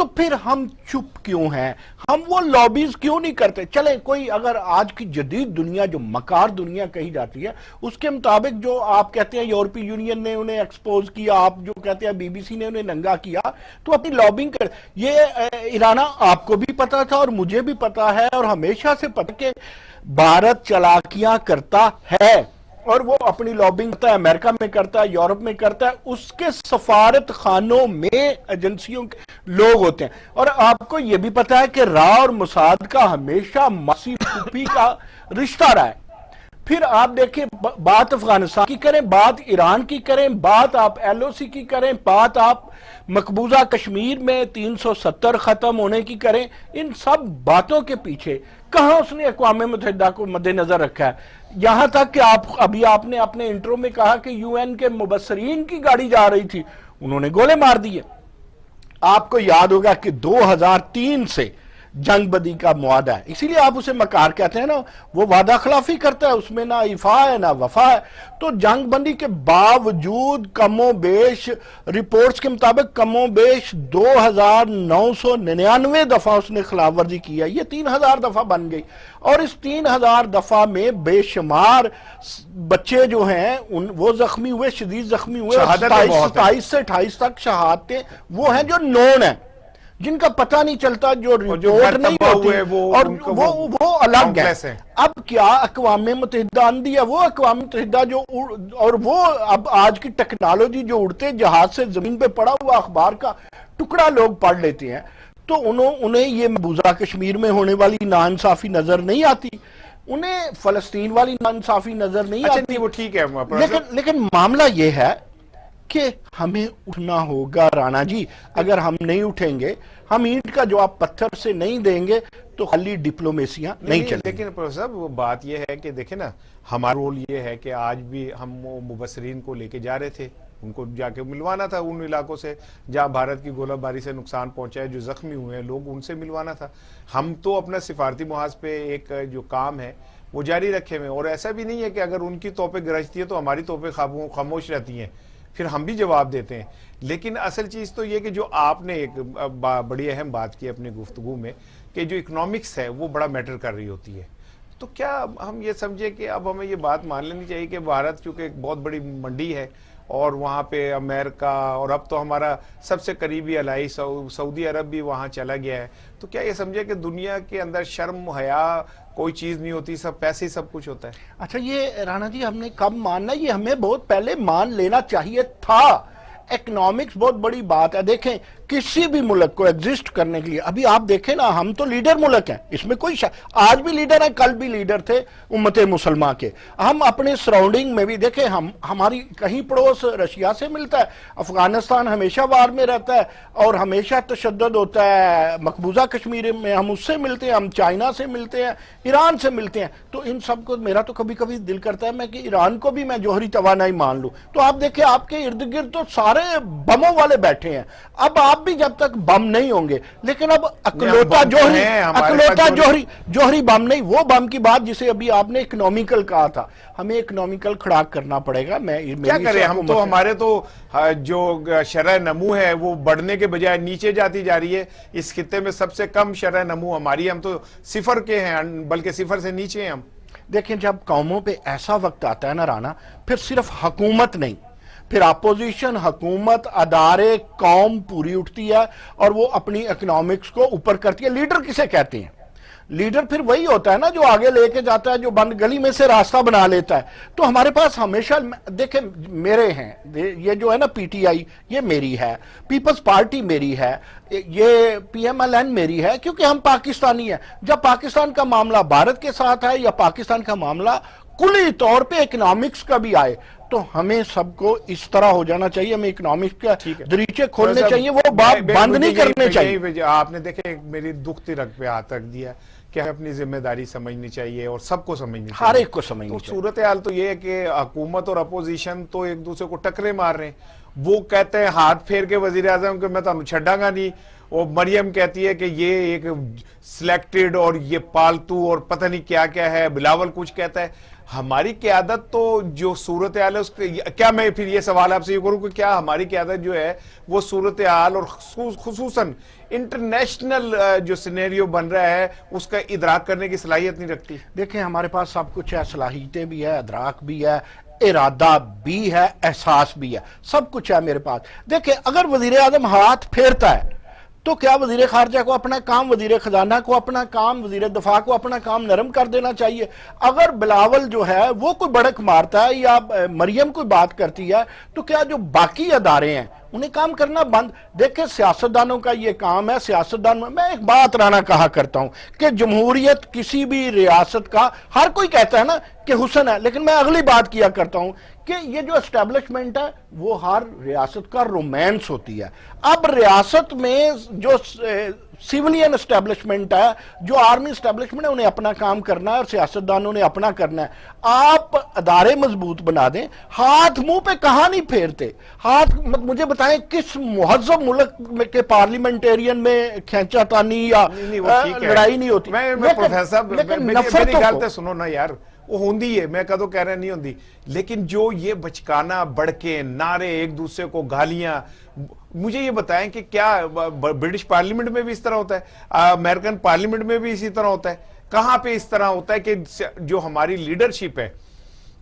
تو پھر ہم چپ کیوں ہیں؟ ہم وہ لابیز کیوں نہیں کرتے؟ چلیں کوئی اگر آج کی جدید دنیا جو مکار دنیا کہی جاتی ہے اس کے مطابق جو آپ کہتے ہیں یورپی یونین نے انہیں ایکسپوز کیا، آپ جو کہتے ہیں بی بی سی نے انہیں ننگا کیا، تو اپنی لابنگ کر یہ ایرانہ آپ کو بھی پتا تھا اور مجھے بھی پتا ہے اور ہمیشہ سے پتا کہ بھارت چالاکیاں کرتا ہے اور وہ اپنی لابنگ کرتا ہے، امریکہ میں کرتا ہے، یورپ میں کرتا ہے، اس کے سفارت خانوں میں ایجنسیوں کے لوگ ہوتے ہیں۔ اور آپ کو یہ بھی پتا ہے کہ را اور موساد کا ہمیشہ ماسی پھوپھی کا رشتہ رہا ہے۔ پھر آپ دیکھیں بات افغانستان کی کریں، بات ایران کی کریں، بات آپ ایل او سی کی کریں، بات آپ مقبوضہ کشمیر میں 370 ختم ہونے کی کریں، ان سب باتوں کے پیچھے کہاں اس نے اقوام متحدہ کو مد نظر رکھا ہے؟ یہاں تک کہ آپ نے اپنے انٹرو میں کہا کہ یو این کے مبصرین کی گاڑی جا رہی تھی، انہوں نے گولے مار دیے۔ آپ کو یاد ہوگا کہ 2003 سے جنگ بدی کا معاہدہ ہے، اسی لیے آپ اسے مکار کہتے ہیں نا، وہ وعدہ خلافی کرتا ہے، اس میں نہ ایفا ہے نہ وفا ہے۔ تو جنگ بندی کے باوجود کم و بیش رپورٹس کے مطابق کم و بیش 2999 دفعہ اس نے خلاف ورزی کی ہے، یہ 3000 دفعہ بن گئی، اور اس 3000 دفعہ میں بے شمار بچے جو ہیں وہ زخمی ہوئے، شدید زخمی ہوئے، 27 سے 28 تک شہادتیں وہ ہیں جو نون ہیں، جن کا پتہ نہیں چلتا، جو رپورٹ نہیں ہوتی، اور وہ الگ ہے۔ اب کیا اقوام متحدہ اندھی ہے؟ وہ اقوام متحدہ جو اور وہ اب آج کی ٹیکنالوجی جو اڑتے جہاز سے زمین پہ پڑا ہوا اخبار کا ٹکڑا لوگ پڑھ لیتے ہیں، تو انہیں یہ مقبوضہ کشمیر میں ہونے والی ناانصافی نظر نہیں آتی، انہیں فلسطین والی ناانصافی نظر نہیں آتی۔ وہ ٹھیک ہے، لیکن معاملہ یہ ہے کہ ہمیں اٹھنا ہوگا رانا جی، اگر ہم نہیں اٹھیں گے، ہم اینٹ کا جواب پتھر سے نہیں دیں گے تو خالی ڈپلومیسیاں نہیں چلیں گی۔ لیکن پروفیسر صاحب وہ بات یہ ہے کہ دیکھیں نا، ہمارا رول یہ ہے کہ آج بھی ہم مبصرین کو لے کے جا رہے تھے، ان کو جا کے ملوانا تھا ان علاقوں سے جہاں بھارت کی گولہ باری سے نقصان پہنچا ہے، جو زخمی ہوئے ہیں لوگ، ان سے ملوانا تھا۔ ہم تو اپنا سفارتی محاذ پہ ایک جو کام ہے وہ جاری رکھے ہوئے، اور ایسا بھی نہیں ہے کہ اگر ان کی توپیں گرجتی ہے تو ہماری توپیں خاموش رہتی ہیں، پھر ہم بھی جواب دیتے ہیں۔ لیکن اصل چیز تو یہ کہ جو آپ نے ایک بڑی اہم بات کی اپنی گفتگو میں، کہ جو اکنامکس ہے وہ بڑا میٹر کر رہی ہوتی ہے، تو کیا ہم یہ سمجھے کہ اب ہمیں یہ بات مان لینی چاہیے کہ بھارت چونکہ ایک بہت بڑی منڈی ہے، اور وہاں پہ امریکہ اور اب تو ہمارا سب سے قریبی الائی سعودی عرب بھی وہاں چلا گیا ہے، تو کیا یہ سمجھے کہ دنیا کے اندر شرم حیا کوئی چیز نہیں ہوتی، سب پیسے ہی سب کچھ ہوتا ہے؟ اچھا یہ رانا جی ہم نے کب ماننا؟ یہ ہمیں بہت پہلے مان لینا چاہیے تھا۔ اکنامکس بہت بڑی بات ہے، دیکھیں کسی بھی ملک کو ایگزسٹ کرنے کے لیے، ابھی آپ دیکھیں نا، ہم تو لیڈر ملک ہیں، اس میں کوئی آج بھی لیڈر ہیں، کل بھی لیڈر تھے امت مسلمہ کے۔ ہم اپنے سراؤنڈنگ میں بھی دیکھیں، ہماری کہیں پڑوس رشیا سے ملتا ہے، افغانستان ہمیشہ وار میں رہتا ہے اور ہمیشہ تشدد ہوتا ہے، مقبوضہ کشمیر میں ہم اس سے ملتے ہیں، ہم چائنا سے ملتے ہیں، ایران سے ملتے ہیں، تو ان سب کو میرا تو کبھی کبھی دل کرتا ہے کہ ایران کو بھی میں جوہری توانائی مان لوں۔ تو آپ دیکھیں آپ کے ارد گرد تو سارے بموں والے بیٹھے ہیں، اب آپ بھی جب تک بم نہیں ہوں گے، لیکن اب اکلوتا جوہری بم نہیں، وہ بم کی بات جسے ابھی آپ نے اکنامیکل کہا تھا، ہمیں اکنامیکل کھڑا کرنا پڑے گا۔ کیا کریں ہم تو، ہمارے تو جو شرح نمو ہے وہ بڑھنے کے بجائے نیچے جاتی جا رہی ہے، اس خطے میں سب سے کم شرح نمو ہماری ہے، ہم تو صفر کے ہیں، بلکہ صفر سے نیچے ہیں ہم۔ دیکھیں جب قوموں پہ ایسا وقت آتا ہے نا رانا، پھر صرف حکومت نہیں، پھر اپوزیشن، حکومت، ادارے، قوم پوری اٹھتی ہے اور وہ اپنی اکنامکس کو اوپر کرتی ہے۔ لیڈر کسے کہتے ہیں؟ لیڈر پھر وہی ہوتا ہے نا جو آگے لے کے جاتا ہے، جو بند گلی میں سے راستہ بنا لیتا ہے۔ تو ہمارے پاس ہمیشہ دیکھیں میرے ہیں، یہ جو ہے نا پی ٹی آئی یہ میری ہے، پیپلز پارٹی میری ہے، یہ پی ایم ایل این میری ہے، کیونکہ ہم پاکستانی ہیں۔ جب پاکستان کا معاملہ بھارت کے ساتھ ہے یا پاکستان کا معاملہ کلی طور پہ اکنامکس کا بھی آئے، تو ہمیں سب کو اس طرح ہو جانا چاہیے، ہمیں اکنامکس کے دریچے کھولنے چاہیے، وہ بند نہیں کرنے چاہیے۔ آپ نے دیکھیں میری دکھتی رگ پہ ہاتھ رکھ دیا کہ ہمیں اپنی ذمہ داری سمجھنی چاہیے اور سب کو سمجھنی چاہیے، ہر ایک کو سمجھنی چاہیے۔ صورتحال تو یہ ہے کہ حکومت اور اپوزیشن تو ایک دوسرے کو ٹکرے مار رہے ہیں، وہ کہتے ہیں ہاتھ پھیر کے وزیر اعظم کہ میں تمہیں چھڈاں گا نہیں، وہ مریم کہتی ہے کہ یہ ایک سلیکٹڈ اور یہ پالتو اور پتہ نہیں کیا کیا ہے، بلاول کچھ کہتا ہے. ہماری قیادت تو جو صورتحال ہے اس کیا میں پھر یہ سوال آپ سے یہ کروں کہ کیا ہماری قیادت جو ہے وہ صورتحال اور خصوصاً انٹرنیشنل جو سینیریو بن رہا ہے اس کا ادراک کرنے کی صلاحیت نہیں رکھتی؟ دیکھیں ہمارے پاس سب کچھ ہے، صلاحیتیں بھی ہے، ادراک بھی ہے، ارادہ بھی ہے، احساس بھی ہے، سب کچھ ہے میرے پاس. دیکھیں اگر وزیر اعظم ہاتھ پھیرتا ہے تو کیا وزیر خارجہ کو اپنا کام، وزیر خزانہ کو اپنا کام، وزیر دفاع کو اپنا کام نرم کر دینا چاہیے؟ اگر بلاول جو ہے وہ کوئی بڑک مارتا ہے یا مریم کوئی بات کرتی ہے تو کیا جو باقی ادارے ہیں انہیں کام کرنا بند؟ دیکھیں سیاستدانوں کا یہ کام ہے، سیاستدان میں ایک بات رانا کہا کرتا ہوں کہ جمہوریت کسی بھی ریاست کا، ہر کوئی کہتا ہے نا کہ حسن ہے، لیکن میں اگلی بات کیا کرتا ہوں کہ یہ جو اسٹیبلشمنٹ ہے وہ ہر ریاست کا رومانس ہوتی ہے. اب ریاست میں جو سیولین اسٹیبلشمنٹ ہے، جو آرمی اسٹیبلشمنٹ ہے، انہیں اپنا کام کرنا ہے اور سیاستدانوں نے اپنا کرنا ہے. آپ ادارے مضبوط بنا دیں، ہاتھ منہ پہ کہاں نہیں پھیرتے. ہاتھ مجھے بتائیں کس مہذب ملک کے پارلیمنٹیرین میں کھینچا تانی یا لڑائی نہیں ہوتی؟ میں پروفیسر صاحب میری گل تے سنو نا یار، وہ ہوندی ہے، میں کدو کہہ رہا نہیں ہوندی، لیکن جو یہ بچکانا، بڑکے، نعرے، ایک دوسرے کو گالیاں، مجھے یہ بتائیں کہ کیا برٹش پارلیمنٹ میں بھی اس طرح ہوتا ہے؟ امریکن پارلیمنٹ میں بھی اسی طرح ہوتا ہے؟ کہاں پہ اس طرح ہوتا ہے کہ جو ہماری لیڈرشپ ہے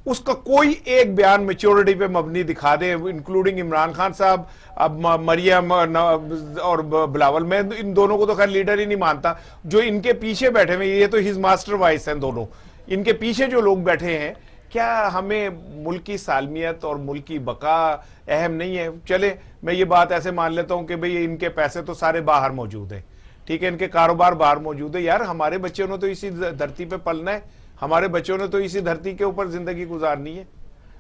اس کا کوئی ایک بیان میچورٹی پہ مبنی دکھا دے، انکلوڈنگ عمران خان صاحب، اب مریم اور بلاول؟ میں ان دونوں کو تو خیر لیڈر ہی نہیں مانتا. جو ان کے پیچھے بیٹھے ہوئے، یہ تو ہز ماسٹر وائس ہیں دونوں، ان کے پیچھے جو لوگ بیٹھے ہیں، کیا ہمیں ملکی سالمیت اور ملکی بقا اہم نہیں ہے؟ چلے میں یہ بات ایسے مان لیتا ہوں کہ بھئی ان کے پیسے تو سارے باہر موجود ہیں، ٹھیک ہے، ان کے کاروبار باہر موجود ہے. یار ہمارے بچوں نے تو اسی دھرتی پہ پلنا ہے، ہمارے بچوں نے تو اسی دھرتی کے اوپر زندگی گزارنی ہے،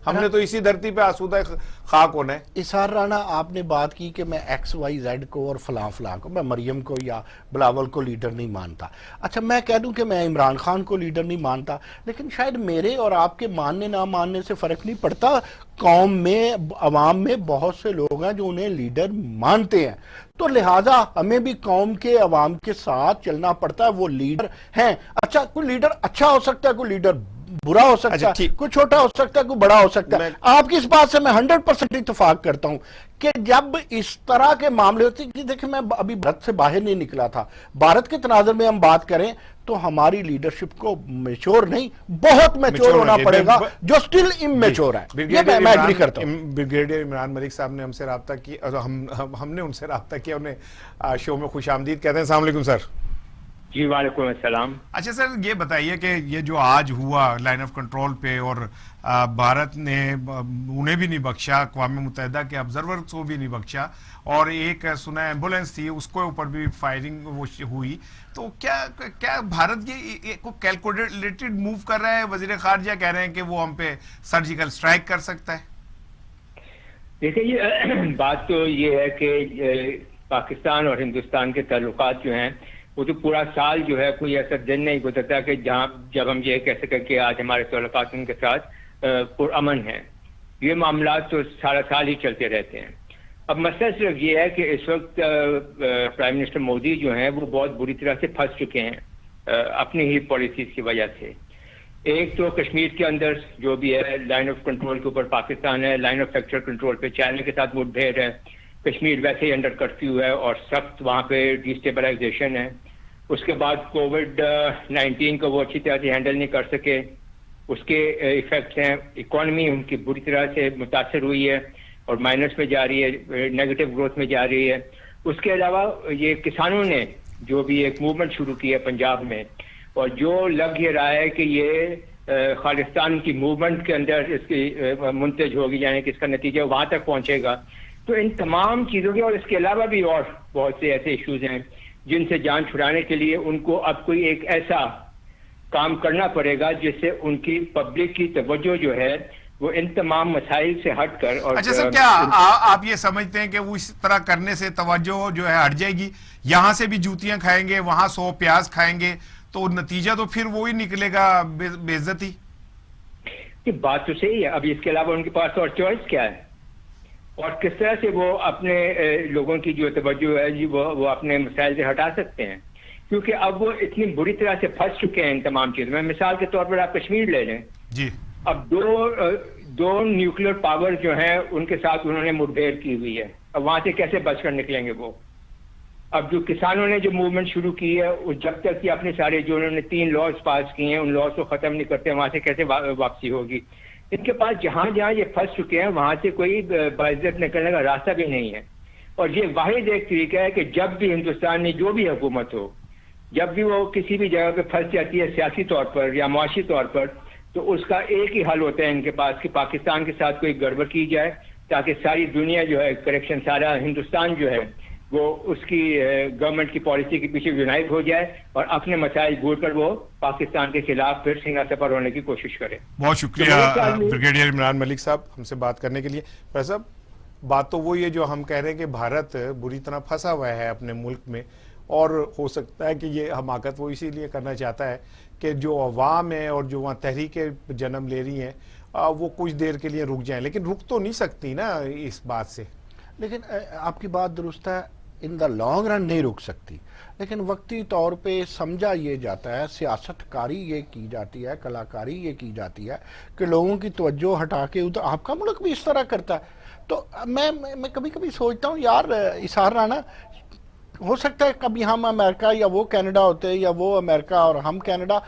ہم نے تو اسی دھرتی پہ آسودہ خاک ہونا ہے. اسحار رانا آپ نے بات کی کہ میں ایکس وائی زیڈ کو اور فلاں فلاں کو، میں مریم کو یا بلاول کو لیڈر نہیں مانتا. اچھا میں کہہ دوں کہ میں عمران خان کو لیڈر نہیں مانتا، لیکن شاید میرے اور آپ کے ماننے نہ ماننے سے فرق نہیں پڑتا. قوم میں، عوام میں بہت سے لوگ ہیں جو انہیں لیڈر مانتے ہیں، تو لہٰذا ہمیں بھی قوم کے، عوام کے ساتھ چلنا پڑتا ہے. وہ لیڈر ہیں. اچھا کوئی لیڈر اچھا ہو سکتا ہے، کوئی لیڈر برا ہو سکتا ہے، کوئی چھوٹا ہو سکتا ہے، کوئی بڑا ہو سکتا ہے. آپ کی اس بات سے میں 100% اتفاق کرتا ہوں کہ جب اس طرح کے معاملے ہوتے ہیں، دیکھیں میں ابھی بھارت سے باہر نہیں نکلا تھا، بھارت کے تناظر میں ہم بات کریں تو ہماری لیڈرشپ کو میچور نہیں، بہت میچور ہونا پڑے گا، جو سٹل امیچور ہے. یہ میں ایگری کرتا ہوں. بریگیڈیئر عمران ملک صاحب نے ہم سے رابطہ کیا، ہم نے ان سے رابطہ کیا، انہیں شو میں خوش آمدید کہتے ہیں. السلام علیکم سر. جی وعلیکم السلام. اچھا سر یہ بتائیے کہ یہ جو آج ہوا لائن آف کنٹرول پہ، اور بھارت نے انہیں بھی نہیں بخشا، اقوام متحدہ کے آبزرورز کو بھی نہیں بخشا، اور ایک سنا ایمبولینس تھی اس کو اوپر بھی فائرنگ ہوئی، تو کیا بھارت کی کو کیلکولیٹڈ موو کر رہا ہے؟ وزیر خارجہ کہہ رہے ہیں کہ وہ ہم پہ سرجیکل سٹرائک کر سکتا ہے. دیکھیں یہ بات تو یہ ہے کہ پاکستان اور ہندوستان کے تعلقات جو ہیں وہ تو پورا سال جو ہے کوئی ایسا دن نہیں گزرتا کہ جب ہم یہ کہہ سکیں کہ آج ہمارے تعلقات ان کے ساتھ پرامن ہیں. یہ معاملات تو سارا سال ہی چلتے رہتے ہیں. اب مسئلہ صرف یہ ہے کہ اس وقت پرائم منسٹر مودی جو ہیں وہ بہت بری طرح سے پھنس چکے ہیں اپنی ہی پالیسیز کی وجہ سے. ایک تو کشمیر کے اندر جو بھی ہے لائن آف کنٹرول کے اوپر پاکستان ہے، لائن آف فیکچر کنٹرول پہ چائنا کے ساتھ مٹ بھیڑ ہے، کشمیر ویسے ہی انڈر کرفیو ہے اور سخت وہاں پہ ڈیسٹیبلائزیشن ہے. اس کے بعد کووڈ-19 کو وہ اچھی طرح سے ہینڈل نہیں کر سکے، اس کے ایفیکٹس ہیں. اکانومی ان کی بری طرح سے متاثر ہوئی ہے اور مائنس میں جا رہی ہے، نیگیٹو گروتھ میں جا رہی ہے. اس کے علاوہ یہ کسانوں نے جو بھی ایک موومنٹ شروع کی ہے پنجاب میں، اور جو لگ یہ رہا ہے کہ یہ خالصتان کی موومنٹ کے اندر اس کی منتج ہوگی، یعنی کہ اس کا نتیجہ وہاں تک پہنچے گا. تو ان تمام چیزوں کے، اور اس کے علاوہ بھی اور بہت سے ایسے ایشوز ہیں جن سے جان چھڑانے کے لیے ان کو اب کوئی ایک ایسا کام کرنا پڑے گا جس سے ان کی پبلک کی توجہ جو ہے وہ ان تمام مسائل سے ہٹ کر. اور اچھا سر، کیا آپ یہ سمجھتے ہیں کہ وہ اس طرح کرنے سے توجہ جو ہے ہٹ جائے گی؟ یہاں سے بھی جوتیاں کھائیں گے، وہاں 100 پیاز کھائیں گے، تو نتیجہ تو پھر وہی نکلے گا، بے عزتی. بات تو صحیح ہے. اب اس کے علاوہ ان کے پاس اور چوائس کیا ہے؟ اور کس طرح سے وہ اپنے لوگوں کی جو توجہ ہے جی وہ اپنے مسائل سے ہٹا سکتے ہیں، کیونکہ اب وہ اتنی بری طرح سے پھنس چکے ہیں ان تمام چیزوں میں. مثال کے طور پر آپ کشمیر لے لیں جی. اب دو نیوکلیر پاور جو ہیں ان کے ساتھ انہوں نے مٹبھیڑ کی ہوئی ہے. اب وہاں سے کیسے بچ کر نکلیں گے وہ؟ اب جو کسانوں نے جو موومنٹ شروع کی ہے وہ جب تک کہ اپنے سارے جو انہوں نے 3 لاز پاس کیے ہیں ان لاز کو ختم نہیں کرتے وہاں سے کیسے واپسی ہوگی؟ ان کے پاس جہاں جہاں یہ پھنس چکے ہیں وہاں سے کوئی باعزت نکلنے کا راستہ بھی نہیں ہے. اور یہ واحد ایک طریقہ ہے کہ جب بھی ہندوستان میں جو بھی حکومت ہو، جب بھی وہ کسی بھی جگہ پہ پھنس جاتی ہے سیاسی طور پر یا معاشی طور پر، تو اس کا ایک ہی حل ہوتا ہے ان کے پاس کہ پاکستان کے ساتھ کوئی گڑبڑ کی جائے تاکہ ساری دنیا جو ہے کریکشن، سارا ہندوستان جو ہے وہ اس کی گورنمنٹ کی پالیسی کے پیچھے یونائٹ ہو جائے اور اپنے مسائل بھول کر وہ پاکستان کے خلاف پھر سینگا سپر ہونے کی کوشش کرے. بہت شکریہ بریگیڈیئر عمران ملک صاحب ہم سے بات کرنے کے لیے. پروفیسر صاحب بات تو وہی ہے جو ہم کہہ رہے ہیں کہ بھارت بری طرح پھنسا ہوا ہے اپنے ملک میں، اور ہو سکتا ہے کہ یہ حماقت وہ اسی لیے کرنا چاہتا ہے کہ جو عوام ہے اور جو وہاں تحریکیں جنم لے رہی ہیں وہ کچھ دیر کے لیے رک جائیں، لیکن رک تو نہیں سکتی نا اس بات سے. لیکن آپ کی بات درست ہے، ان دا لانگ رن نہیں رک سکتی، لیکن وقتی طور پہ سمجھا یہ جاتا ہے، سیاست کاری یہ کی جاتی ہے، کلاکاری یہ کی جاتی ہے کہ لوگوں کی توجہ ہٹا کے ادھر. آپ کا ملک بھی اس طرح کرتا ہے. تو میں کبھی کبھی سوچتا ہوں یار اظہار رانا، ہو سکتا ہے کبھی ہم امریکہ یا وہ کینیڈا ہوتے یا وہ امریکہ اور ہم کینیڈا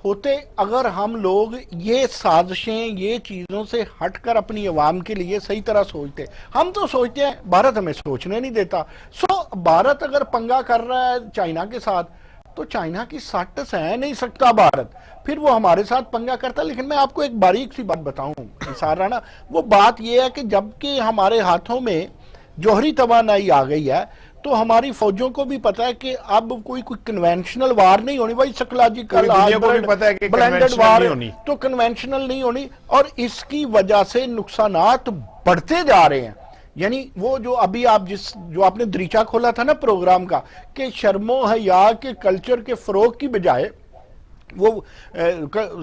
ہوتے، اگر ہم لوگ یہ سازشیں یہ چیزوں سے ہٹ کر اپنی عوام کے لیے صحیح طرح سوچتے. ہم تو سوچتے ہیں بھارت ہمیں سوچنے نہیں دیتا. بھارت اگر پنگا کر رہا ہے چائنا کے ساتھ تو چائنا کی سٹ سہ نہیں سکتا بھارت، پھر وہ ہمارے ساتھ پنگا کرتا. لیکن میں آپ کو ایک باریک سی بات بتاؤں اظہار رانا، وہ بات یہ ہے کہ جب کہ ہمارے ہاتھوں میں جوہری توانائی آ گئی ہے تو ہماری فوجوں کو بھی پتا ہے کہ اب کوئی کنونشنل وار نہیں ہونی بھائی، سائیکولوجیکل بلینڈڈ وار تو کنونشنل نہیں ہونی. اور اس کی وجہ سے نقصانات بڑھتے جا رہے ہیں. یعنی وہ جو ابھی جو آپ نے دریچہ کھولا تھا نا پروگرام کا کہ شرم و حیا کے کلچر کے فروغ کی بجائے وہ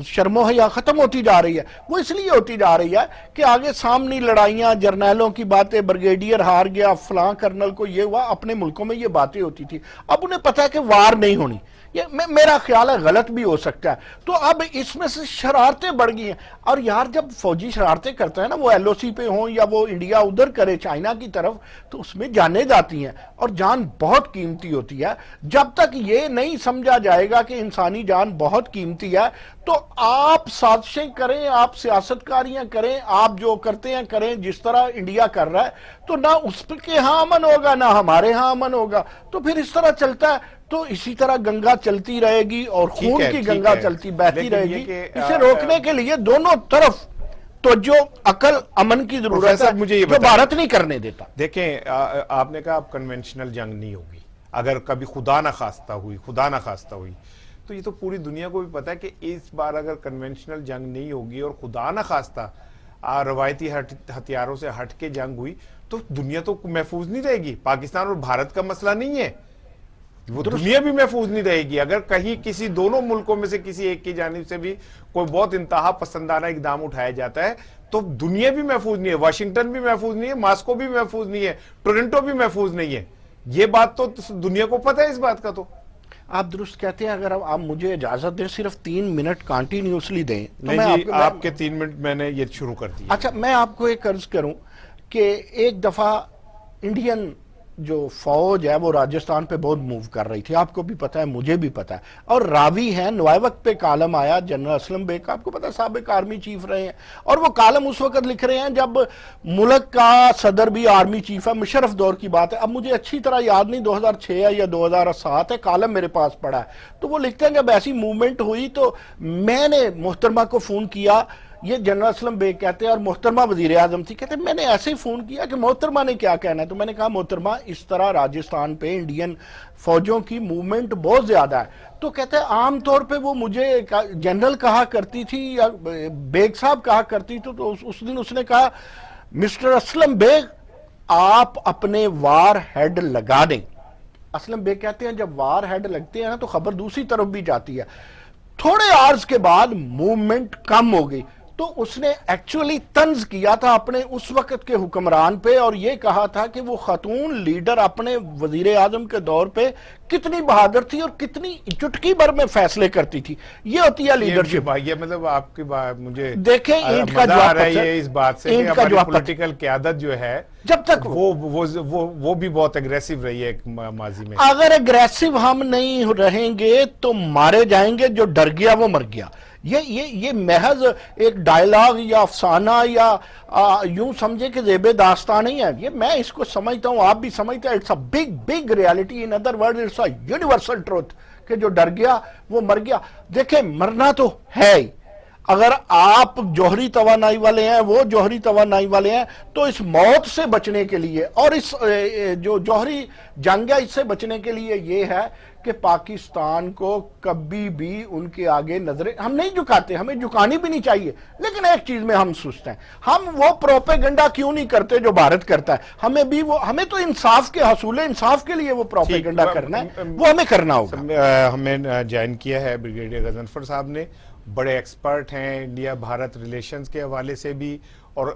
شرم و حیا ختم ہوتی جا رہی ہے. وہ اس لیے ہوتی جا رہی ہے کہ آگے سامنے لڑائیاں، جرنیلوں کی باتیں، بریگیڈیئر ہار گیا، فلاں کرنل کو یہ ہوا، اپنے ملکوں میں یہ باتیں ہوتی تھی. اب انہیں پتا ہے کہ وار نہیں ہونی. یہ میرا خیال ہے غلط بھی ہو سکتا ہے. تو اب اس میں سے شرارتیں بڑھ گئی ہیں. اور یار جب فوجی شرارتیں کرتا ہے نا، وہ ایل او سی پہ ہوں یا وہ انڈیا ادھر کرے چائنا کی طرف، تو اس میں جانیں جاتی ہیں اور جان بہت قیمتی ہوتی ہے. جب تک یہ نہیں سمجھا جائے گا کہ انسانی جان بہت قیمتی ہے تو آپ سازشیں کریں، آپ سیاست کاریاں کریں، آپ جو کرتے ہیں کریں جس طرح انڈیا کر رہا ہے، تو نہ اس کے ہاں امن ہوگا نہ ہمارے ہاں امن ہوگا. تو پھر اس طرح چلتا ہے تو اسی طرح گنگا چلتی رہے گی اور خون کی گنگا چلتی بہتی رہے گی. اسے روکنے کے لیے دونوں طرف توجہ، عقل، امن کی ضرورت ہے جو بھارت نہیں کرنے دیتا. دیکھیں آپ نے کہا اب کنونشنل جنگ نہیں ہوگی، اگر کبھی خدا نہ خواستہ ہوئی تو یہ تو پوری دنیا کو بھی پتا ہے کہ اس بار اگر کنونشنل جنگ نہیں ہوگی اور خدا نہ خواستہ روایتی ہتھیاروں سے ہٹ کے جنگ ہوئی تو دنیا تو محفوظ نہیں رہے گی. پاکستان اور بھارت کا مسئلہ نہیں ہے، وہ دنیا بھی محفوظ نہیں رہے گی. اگر کہیں کسی دونوں ملکوں میں سے کسی ایک کی جانب سے بھی کوئی بہت انتہا پسندانہ اقدام اٹھایا جاتا ہے تو دنیا بھی محفوظ نہیں ہے، واشنگٹن بھی محفوظ نہیں ہے، ماسکو بھی محفوظ نہیں ہے، ٹورنٹو بھی محفوظ نہیں ہے. یہ بات تو دنیا کو پتہ ہے اس بات کا. تو آپ درست کہتے ہیں. اگر آپ مجھے اجازت دیں صرف 3 منٹ کانٹینیوسلی دیں تو نہیں جی، آپ کے 3 منٹ میں نے یہ شروع کر دیا. اچھا میں آپ کو ایک عرض کروں کہ ایک دفعہ انڈین جو فوج ہے وہ راجستھان پہ بہت موو کر رہی تھی، آپ کو بھی پتا ہے مجھے بھی پتا ہے. اور راوی ہیں نوائے وقت پہ کالم آیا جنرل اسلم بیگ، آپ کو پتا ہے سابق آرمی چیف رہے ہیں، اور وہ کالم اس وقت لکھ رہے ہیں جب ملک کا صدر بھی آرمی چیف ہے. مشرف دور کی بات ہے، اب مجھے اچھی طرح یاد نہیں 2006 یا 2007 ہے، کالم میرے پاس پڑا ہے. تو وہ لکھتے ہیں جب ایسی موومنٹ ہوئی تو میں نے محترمہ کو فون کیا، یہ جنرل اسلم بیگ کہتے ہیں اور محترمہ وزیر اعظم تھی، کہتے ہیں میں نے ایسے ہی فون کیا کہ محترمہ نے کیا کہنا ہے. تو میں نے کہا محترمہ اس طرح راجستھان پہ انڈین فوجوں کی موومنٹ بہت زیادہ ہے. تو کہتے ہیں عام طور پہ وہ مجھے جنرل کہا کرتی تھی یا بیگ صاحب کہا کرتی تھی. تو اس دن اس نے کہا مسٹر اسلم بیگ آپ اپنے وار ہیڈ لگا دیں. اسلم بیگ کہتے ہیں جب وار ہیڈ لگتے ہیں نا تو خبر دوسری طرف بھی جاتی ہے. تھوڑے عرض کے بعد موومنٹ کم ہو گئی. تو اس نے ایکچولی طنز کیا تھا اپنے اس وقت کے حکمران پہ اور یہ کہا تھا کہ وہ خاتون لیڈر اپنے وزیر اعظم کے دور پہ کتنی بہادر تھی اور کتنی چٹکی بھر میں فیصلے کرتی تھی. یہ ہوتی ہے لیڈرشپ. یہ مطلب آپ کی بات مجھے دیکھیں اینٹ کا مزہ آ رہا ہے جواب یہ اس بات سے کہ ہماری پولیٹیکل قیادت جو ہے جب تک وہ بھی بہت اگریسو رہی ہے ماضی میں. اگر اگریسو ہم نہیں رہیں گے تو مارے جائیں گے. جو ڈر گیا وہ مر گیا. یہ محض ایک ڈائلاگ یا افسانہ یا یوں سمجھے کہ زیب داستان نہیں ہے. یہ میں اس کو سمجھتا ہوں, آپ بھی سمجھتے ہیں, it's a big reality. In other word it's a universal truth کہ جو ڈر گیا وہ مر گیا. دیکھیں مرنا تو ہے ہی. اگر آپ جوہری توانائی والے ہیں, وہ جوہری توانائی والے ہیں, تو اس موت سے بچنے کے لیے اور اس جو جوہری جنگ ہے اس سے بچنے کے لیے یہ ہے کہ پاکستان کو کبھی بھی ان کے آگے نظریں ہم نہیں جھکاتے, ہمیں جھکانی بھی نہیں چاہیے. لیکن ایک چیز میں ہم سست ہیں, ہم وہ پروپیگنڈا کیوں نہیں کرتے جو بھارت کرتا ہے. ہمیں تو انصاف کے حصول انصاف کے لیے وہ پروپیگنڈا کرنا ہے, وہ ہمیں کرنا ہوگا. ہمیں جوائن کیا ہے بریگیڈیئر غضنفر صاحب نے, بڑے ایکسپرٹ ہیں انڈیا بھارت ریلیشنز کے حوالے سے بھی, اور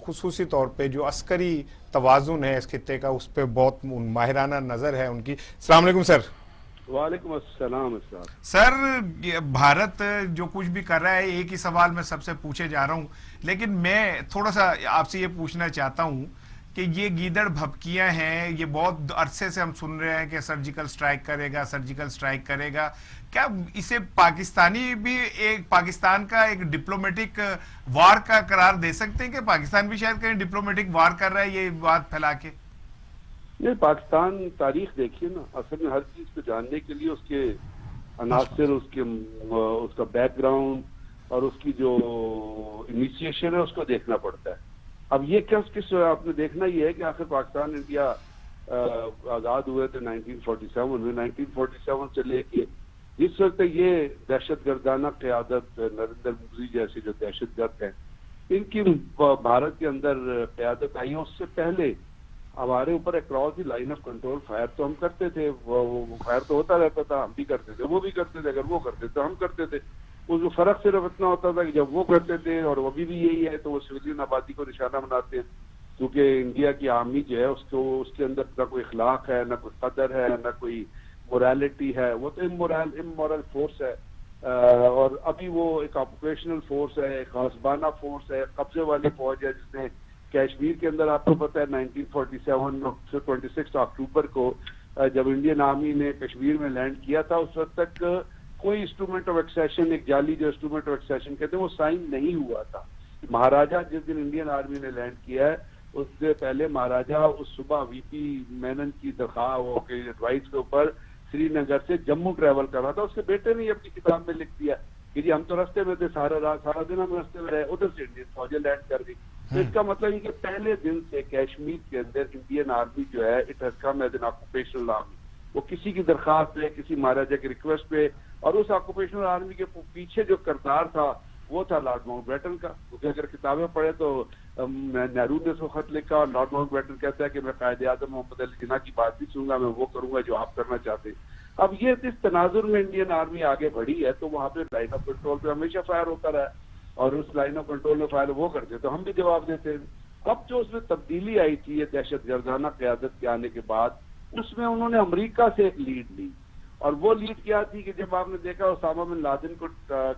خصوصی طور پہ جو عسکری توازن ہے اس خطے کا اس پہ بہت ماہرانہ نظر ہے ان کی. السلام علیکم سر. وعلیکم السلام. سر بھارت جو کچھ بھی کر رہا ہے, ایک ہی سوال میں سب سے پوچھے جا رہا ہوں, لیکن میں تھوڑا سا آپ سے یہ پوچھنا چاہتا ہوں کہ یہ گیدڑ بھبکیاں ہیں, یہ بہت عرصے سے ہم سن رہے ہیں کہ سرجیکل سٹرائک کرے گا, سرجیکل سٹرائک کرے گا. کیا اسے پاکستانی بھی پاکستان کا ایک ڈپلومیٹک وار کا قرار دے سکتے ہیں کہ پاکستان بھی شاید کہیں ڈپلومیٹک وار کر رہا ہے یہ بات پھیلا کے؟ نہیں, پاکستان تاریخ دیکھیے نا, اصل میں ہر چیز کو جاننے کے لیے اس کے عناصر, اس کا بیک گراؤنڈ اور اس کی جو انیشیشن ہے اس کو دیکھنا پڑتا ہے. اب یہ کس آپ نے دیکھنا یہ ہے کہ آخر پاکستان انڈیا آزاد ہوئے تھے 1947 میں. 1947 سے لے کے جس وقت یہ دہشت گردانہ قیادت نریندر مودی جیسے جو دہشت گرد ہیں ان کی بھارت کے اندر قیادت آئی ہے, اس سے پہلے ہمارے اوپر across the line of control fire تو ہم کرتے تھے, وہ فائر تو ہوتا رہتا تھا, ہم بھی کرتے تھے, وہ بھی کرتے تھے. اگر وہ کرتے تھے ہم کرتے تھے. اس میں فرق صرف اتنا ہوتا تھا کہ جب وہ کرتے تھے اور ابھی بھی یہی ہے تو وہ سویلین آبادی کو نشانہ بناتے ہیں, کیونکہ انڈیا کی آرمی جو ہے اس کے اندر نہ کوئی اخلاق ہے, نہ کوئی قدر ہے, نہ کوئی موریلٹی ہے. وہ تو امورل فورس ہے, اور ابھی وہ ایک آپریشنل فورس ہے, ایک غاصبانہ فورس ہے, قبضے والی فوج ہے, جس نے کشمیر کے اندر آپ کو پتہ ہے 1947 26 اکتوبر کو جب انڈین آرمی نے کشمیر میں لینڈ کیا تھا اس وقت تک کوئی انسٹرومنٹ آف ایکسیشن, ایک جعلی جو انسٹرومنٹ آف ایکسیشن کہتے ہیں, وہ سائن نہیں ہوا تھا. مہاراجہ جس دن انڈین آرمی نے لینڈ کیا ہے اس سے پہلے مہاراجہ اس صبح وی پی مینن کی درخواست کے ایڈوائس کے اوپر سری نگر سے جموں ٹریول کر رہا تھا. اس کے بیٹے نے اپنی کتاب میں لکھ دیا کہ جی ہم تو راستے میں تھے, سارا دن ہم راستے میں رہے, ادھر سے انڈین فوجیں لینڈ کر گئی. تو اس کا مطلب یہ کہ پہلے دن سے کشمیر کے اندر انڈین آرمی جو ہے it has come as an occupational army. وہ کسی کی درخواست پہ, کسی مہاراجہ کی ریکویسٹ پہ, اور اس آکوپیشنل آرمی کے پیچھے جو کردار تھا وہ تھا لارڈ ماؤنٹ بیٹن کا. کیونکہ اگر کتابیں پڑھے تو نہرو نے اس کو خط لکھا اور لارڈ ماؤنٹ بیٹن کہتا ہے کہ میں قائد اعظم محمد علی جناح کی بات نہیں سنوں گا, میں وہ کروں گا جو آپ کرنا چاہتے ہیں. اب یہ اس تناظر میں انڈین آرمی آگے بڑھی ہے تو وہاں پہ لائن آف کنٹرول پہ ہمیشہ فائر ہوتا رہا, اور اس لائن آف کنٹرول میں فائر وہ کرتے تو ہم بھی جواب دیتے. اب جو اس میں تبدیلی آئی تھی یہ دہشت گردانہ قیادت کے آنے کے بعد, اس میں انہوں نے امریکہ سے ایک لیڈ لی, اور وہ لیڈ کیا تھی کہ جب آپ نے دیکھا اسامہ بن لادن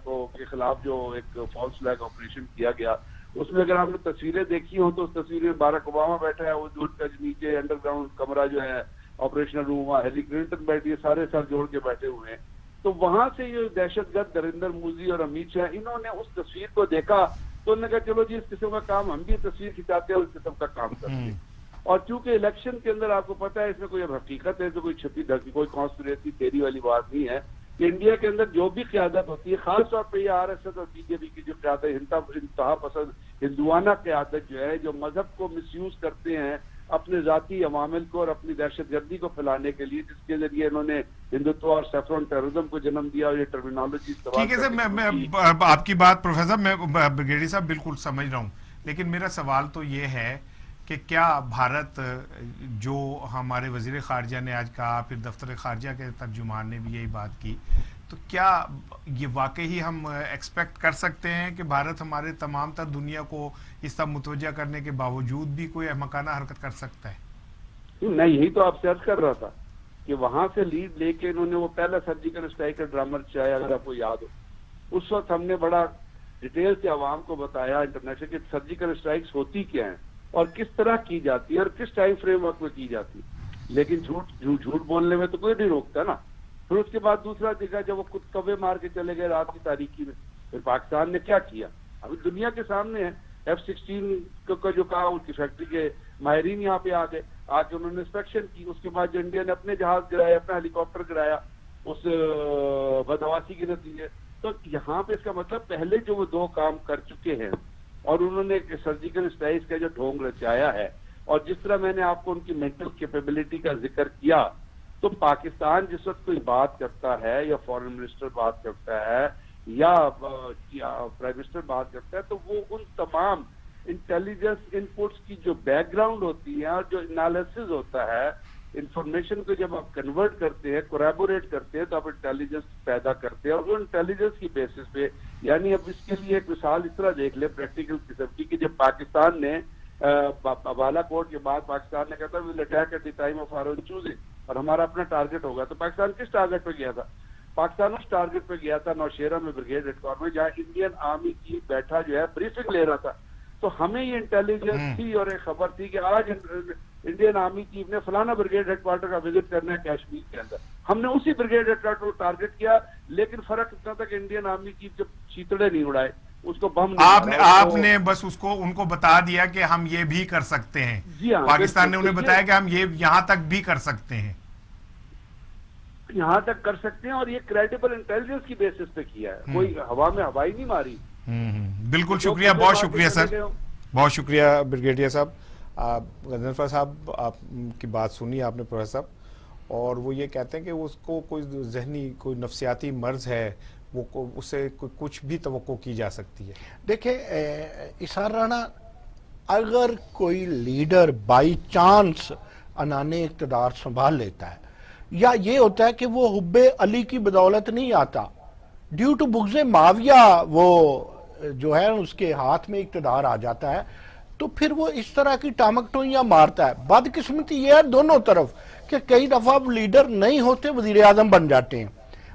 کو کے خلاف جو ایک فالس فلیگ آپریشن کیا گیا, اس میں اگر آپ نے تصویریں دیکھی ہوں تو اس تصویر میں باراک اوباما بیٹھا ہے, وہ جو ان کا نیچے انڈر گراؤنڈ کمرہ جو ہے آپریشنل روم, وہاں ہیلی کلنٹن بیٹھی ہے, سارے سر جوڑ کے بیٹھے ہوئے ہیں. تو وہاں سے یہ دہشت گرد نریندر مودی اور امیت شاہ انہوں نے اس تصویر کو دیکھا تو انہوں نے کہا چلو جی اس قسم کا کام ہم بھی تصویر کھنچاتے ہیں اور اس قسم کا کام کرتے ہیں. اور چونکہ الیکشن کے اندر آپ کو پتا ہے اس میں کوئی حقیقت ہے, تو کوئی چھپی دھکی کوئی کانسپریسی تھیوری والی بات نہیں ہے کہ انڈیا کے اندر جو بھی قیادت ہوتی ہے, خاص طور پہ یہ آر ایس ایس اور بی جے پی کی جو قیادت انتہا پسند ہندوانہ قیادت جو ہے, جو مذہب کو مس یوز کرتے ہیں اپنے ذاتی عوامل کو اور اپنی دہشت گردی کو پھیلانے کے لیے, جس کے ذریعے انہوں نے ہندوتو اور سیفرون ٹیررزم کو جنم دیا, اور یہ ٹرمینالوجی استعمال. ٹھیک ہے سر, میں آپ کی بات پروفیسر میں بریگیڈیئر صاحب بالکل سمجھ رہا ہوں, لیکن میرا سوال تو یہ ہے کہ کیا بھارت جو ہمارے وزیر خارجہ نے آج کہا, پھر دفتر خارجہ کے ترجمان نے بھی یہی بات کی, تو کیا یہ واقعی ہم ایکسپیکٹ کر سکتے ہیں کہ بھارت ہمارے تمام تر دنیا کو اس طرح متوجہ کرنے کے باوجود بھی کوئی احمقانہ حرکت کر سکتا ہے؟ میں یہی تو آپ سے عرض کر رہا تھا کہ وہاں سے لیڈ لے کے انہوں نے وہ پہلا سرجیکل اسٹرائک کا ڈرامہ چاہے, اگر آپ کو یاد ہو اس وقت ہم نے بڑا ڈیٹیل سے عوام کو بتایا انٹرنیشنل کہ سرجیکل اسٹرائکس ہوتی کیا ہیں اور کس طرح کی جاتی ہے اور کس ٹائم فریم ورک میں کی جاتی ہے. لیکن جھوٹ بولنے میں تو کوئی نہیں روکتا نا. پھر اس کے بعد دوسرا دیکھا جب وہ خود کوے مار کے چلے گئے رات کی تاریکی میں, پھر پاکستان نے کیا کیا ابھی دنیا کے سامنے ہے. F-16 کا جو کہا ان کی فیکٹری کے ماہرین یہاں پہ آ گئے, آ کے انہوں نے انسپیکشن کی. اس کے بعد جو انڈیا نے اپنے جہاز گرایا, اپنا ہیلی کاپٹر گرایا اس بدحواسی کے نتیجے. تو یہاں پہ اس کا مطلب پہلے جو وہ دو کام کر چکے ہیں اور انہوں نے سرجیکل اسٹرائک کا جو ڈھونگ رچایا ہے, اور جس طرح میں نے آپ کو ان کی مینٹل کیپیبلٹی کا ذکر کیا, تو پاکستان جس وقت کوئی بات کرتا ہے یا فارن منسٹر بات کرتا ہے یا پرائم منسٹر بات کرتا ہے, تو وہ ان تمام انٹیلیجنس ان پٹس کی جو بیک گراؤنڈ ہوتی ہے اور جو انالیسز ہوتا ہے, انفارمیشن کو جب آپ کنورٹ کرتے ہیں, کوریبوریٹ کرتے ہیں, تو آپ انٹیلیجنس پیدا کرتے ہیں. اور وہ انٹیلیجنس کی بیسس پہ, یعنی اب اس کے لیے ایک مثال اس طرح دیکھ لیں پریکٹیکل قسم کی, کہ جب پاکستان نے بالا کوٹ کے بعد پاکستان نے کہا تھا we'll attack at the time of our own choosing, اور ہمارا اپنا ٹارگٹ ہوگا, تو پاکستان کس ٹارگٹ پہ گیا تھا؟ پاکستان اس ٹارگٹ پہ گیا تھا نوشیرہ میں بریگیڈ ہیڈ کوارٹر میں, جہاں انڈین آرمی کی بیٹھا جو ہے بریفنگ لے رہا تھا. تو ہمیں یہ انٹیلیجنس تھی اور ایک خبر تھی کہ آج انڈین آرمی چیف نے فلانا بریگیڈ ہیڈ کوارٹر کا وزٹ کرنا ہے کشمیر کے اندر. ہم نے اسی بریگیڈ ہیڈ کوارٹر کو ٹارگٹ کیا, لیکن فرق اتنا تھا کہ انڈین آرمی چیف جب چیتڑے نہیں اڑائے, اس کو بم نہیں آپ نے بس اس کو ان کو بتا دیا کہ ہم یہ بھی کر سکتے ہیں. جی ہاں, پاکستان نے انہیں بتایا کہ ہم یہ یہاں تک بھی کر سکتے ہیں, یہاں تک کر سکتے ہیں, اور یہ کریڈیبل انٹیلیجنس کی بیسس پہ کیا ہے, کوئی ہوا میں ہوائی نہیں ماری. بالکل شکریہ, بہت شکریہ سر, بہت شکریہ بریگیڈیئر صاحب. غضنفر صاحب آپ کی بات سنی آپ نے پروفیسر صاحب, اور وہ یہ کہتے ہیں کہ اس کو کوئی ذہنی کوئی نفسیاتی مرض ہے, وہ اس سے کچھ بھی توقع کی جا سکتی ہے. دیکھیں اسحار رانا, اگر کوئی لیڈر بائی چانس انانے اقتدار سنبھال لیتا ہے, یا یہ ہوتا ہے کہ وہ حب علی کی بدولت نہیں آتا, ڈیو ٹو بغض معاویہ وہ جو ہے اس کے ہاتھ میں اقتدار آ جاتا ہے, تو پھر وہ اس طرح کی ٹامک ٹوئیاں مارتا ہے. بدقسمتی یہ ہے دونوں طرف کہ کئی دفعہ لیڈر نہیں ہوتے وزیر اعظم بن جاتے ہیں.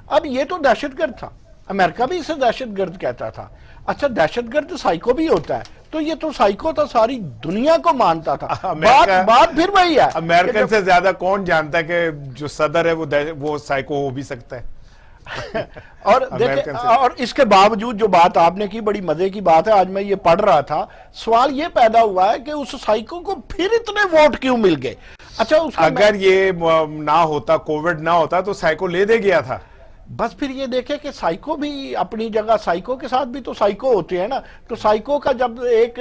اب یہ تو دہشت گرد تھا, امریکہ بھی اسے دہشت گرد کہتا تھا. اچھا دہشت گرد سائیکو بھی ہوتا ہے, تو یہ تو سائیکو تھا, ساری دنیا کو مانتا تھا. بات پھر وہی ہے, امریکن سے زیادہ کون جانتا ہے کہ جو صدر ہے وہ سائیکو ہو بھی سکتا ہے. اور اس کے باوجود جو بات آپ نے کی بڑی مزے کی بات ہے, آج میں یہ پڑھ رہا تھا, سوال یہ پیدا ہوا ہے کہ اس سائیکو کو پھر اتنے ووٹ کیوں مل گئے. اچھا اگر یہ نہ ہوتا, کووڈ نہ ہوتا, تو سائیکو لے دے گیا تھا. بس پھر یہ دیکھیں کہ سائیکو بھی اپنی جگہ, سائیکو کے ساتھ بھی تو سائیکو ہوتے ہیں نا, تو سائیکو کا جب ایک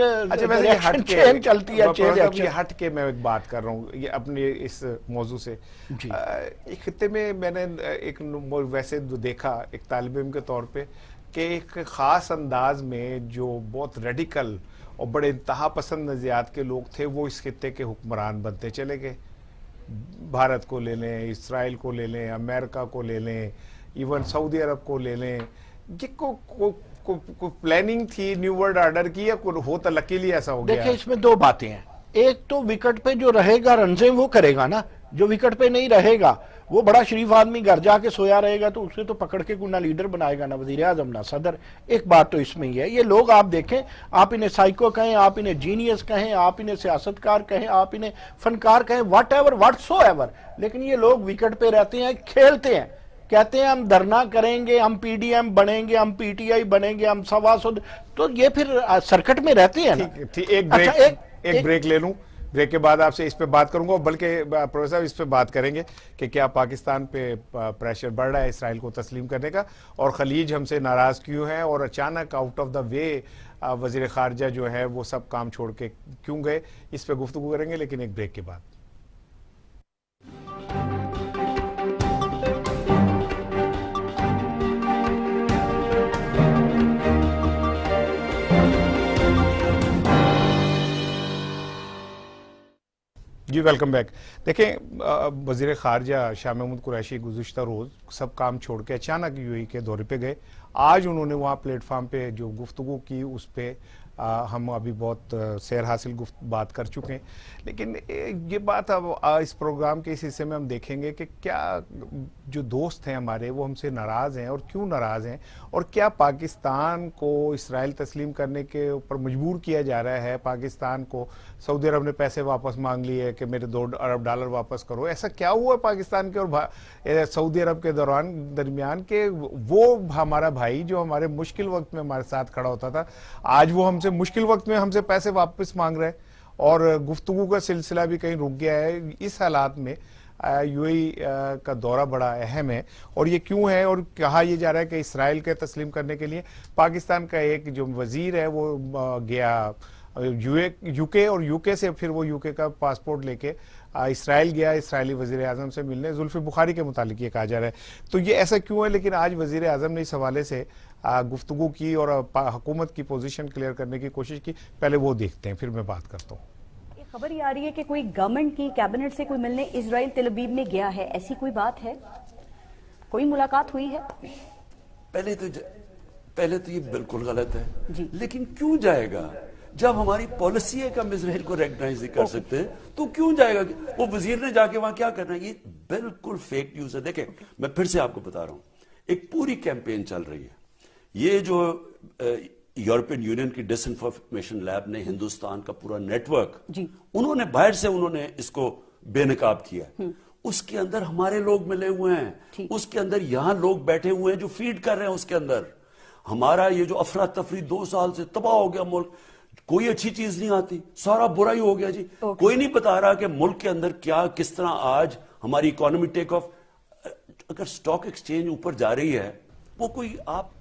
چین چلتی ہے, یہ ہٹ کے میں ایک بات کر رہا ہوں یہ اپنے اس موضوع سے. ایک خطے میں میں نے ایک ویسے دیکھا ایک طالب علم کے طور پہ کہ ایک خاص انداز میں جو بہت ریڈیکل اور بڑے انتہا پسند نظریات کے لوگ تھے, وہ اس خطے کے حکمران بنتے چلے گئے. بھارت کو لے لیں, اسرائیل کو لے لیں, امریکہ کو لے لیں, ایون سعودی عرب کو لے لیں. یہ کوئی پلاننگ تھی نیو ورلڈ آرڈر کی, یا ہو لکیلی ایسا ہو گیا؟ دیکھیں اس میں دو باتیں ہیں. ایک تو وکٹ پہ جو رہے گا رنزیں وہ کرے گا نا, جو وکٹ پہ نہیں رہے گا وہ بڑا شریف آدمی گھر جا کے سویا رہے گا, تو اسے تو پکڑ کے کوئی نہ لیڈر بنائے گا, نہ وزیر اعظم, نہ صدر. ایک بات تو اس میں ہی ہے, یہ لوگ آپ دیکھیں, آپ انہیں سائیکو کہیں, آپ انہیں جینیس کہیں, آپ انہیں سیاستکار کہیں, آپ انہیں فنکار کہیں, واٹ سو ایور, لیکن یہ لوگ وکٹ پہ رہتے ہیں, کھیلتے ہیں, کہتے ہیں ہم دھرنا کریں گے, ہم پی ڈی ایم بنیں گے, ہم پی ٹی آئی بنیں گے, ہم سواسد, تو یہ پھر سرکٹ میں رہتے ہیں نا. ایک بریک لے لوں, بریک کے بعد آپ سے اس پہ بات کروں گا, بلکہ پروفیسر صاحب اس پہ بات کریں گے کہ کیا پاکستان پہ پریشر بڑھ رہا ہے اسرائیل کو تسلیم کرنے کا, اور خلیج ہم سے ناراض کیوں ہیں, اور اچانک آؤٹ آف دا وے وزیر خارجہ جو ہے وہ سب کام چھوڑ کے کیوں گئے, اس پہ گفتگو کریں گے, لیکن ایک بریک کے بعد. جی ویلکم بیک. دیکھیں وزیر خارجہ شاہ محمود قریشی گزشتہ روز سب کام چھوڑ کے اچانک یو اے کے دورے پہ گئے. آج انہوں نے وہاں پلیٹ فارم پہ جو گفتگو کی اس پہ ہم ابھی بہت سیر حاصل بات کر چکے ہیں, لیکن یہ بات اب اس پروگرام کے اس حصے میں ہم دیکھیں گے کہ کیا جو دوست ہیں ہمارے وہ ہم سے ناراض ہیں اور کیوں ناراض ہیں, اور کیا پاکستان کو اسرائیل تسلیم کرنے کے اوپر مجبور کیا جا رہا ہے. پاکستان کو سعودی عرب نے پیسے واپس مانگ لیے کہ میرے $2 ارب واپس کرو. ایسا کیا ہوا ہے پاکستان کے اور سعودی عرب کے درمیان کہ وہ ہمارا بھائی جو ہمارے مشکل وقت میں ہمارے ساتھ کھڑا ہوتا تھا, آج وہ ہم سے مشکل وقت میں ہم سے پیسے واپس مانگ رہے ہیں, اور گفتگو کا سلسلہ بھی کہیں رک گیا ہے. اس حالات میں یو اے کا دورہ بڑا اہم ہے, اور یہ کیوں ہے, اور کہا یہ جا رہا ہے کہ اسرائیل کے تسلیم کرنے کے لیے پاکستان کا ایک جو وزیر ہے وہ گیا یو کے, اور یو کے سے پھر وہ یو کے کا پاسپورٹ لے کے اسرائیل گیا اسرائیلی وزیر اعظم سے ملنے. زلفی بخاری کے متعلق یہ کہا جا رہا ہے. تو یہ ایسا کیوں ہے, لیکن آج وزیر اعظم نے اس حوالے سے گفتگو کی اور حکومت کی پوزیشن کلیئر کرنے کی کوشش کی. پہلے وہ دیکھتے ہیں, پھر میں بات کرتا ہوں. خبر یہ آ رہی ہے کہ کوئی گورنمنٹ کی کیبنٹ سے کوئی ملنے اسرائیل تل ابیب میں گیا ہے, ایسی کوئی بات ہے, کوئی ملاقات ہوئی ہے؟ پہلے تو یہ بالکل غلط ہے جی. لیکن کیوں جائے گا جب ہماری پالیسی ہے کہ ہم اسرائیل کو ریکگنائز نہیں کر سکتے, تو کیوں جائے گا؟ وہ وزیر نے جا کے وہاں کیا کرنا ہے؟ یہ بالکل فیک نیوز ہے. دیکھیں میں پھر سے آپ کو بتا رہا ہوں, ایک پوری کیمپین چل رہی ہے. یہ جو یورپین یونین کی ڈس انفارمیشن لیب نے ہندوستان کا پورا نیٹ ورک, انہوں نے باہر سے انہوں نے اس کو بے نقاب کیا. اس کے اندر ہمارے لوگ ملے ہوئے ہیں, اس کے اندر یہاں لوگ بیٹھے ہوئے ہیں جو فیڈ کر رہے ہیں. اس کے اندر ہمارا یہ جو افراتفری 2 سال سے تباہ ہو گیا ملک, کوئی اچھی چیز نہیں آتی, سارا برا ہی ہو گیا جی. کوئی نہیں بتا رہا کہ ملک کے اندر کیا کس طرح آج ہماری اکانومی ٹیک آف. اگر سٹاک ایکسچینج اوپر جا رہی ہے, وہ کوئی آپ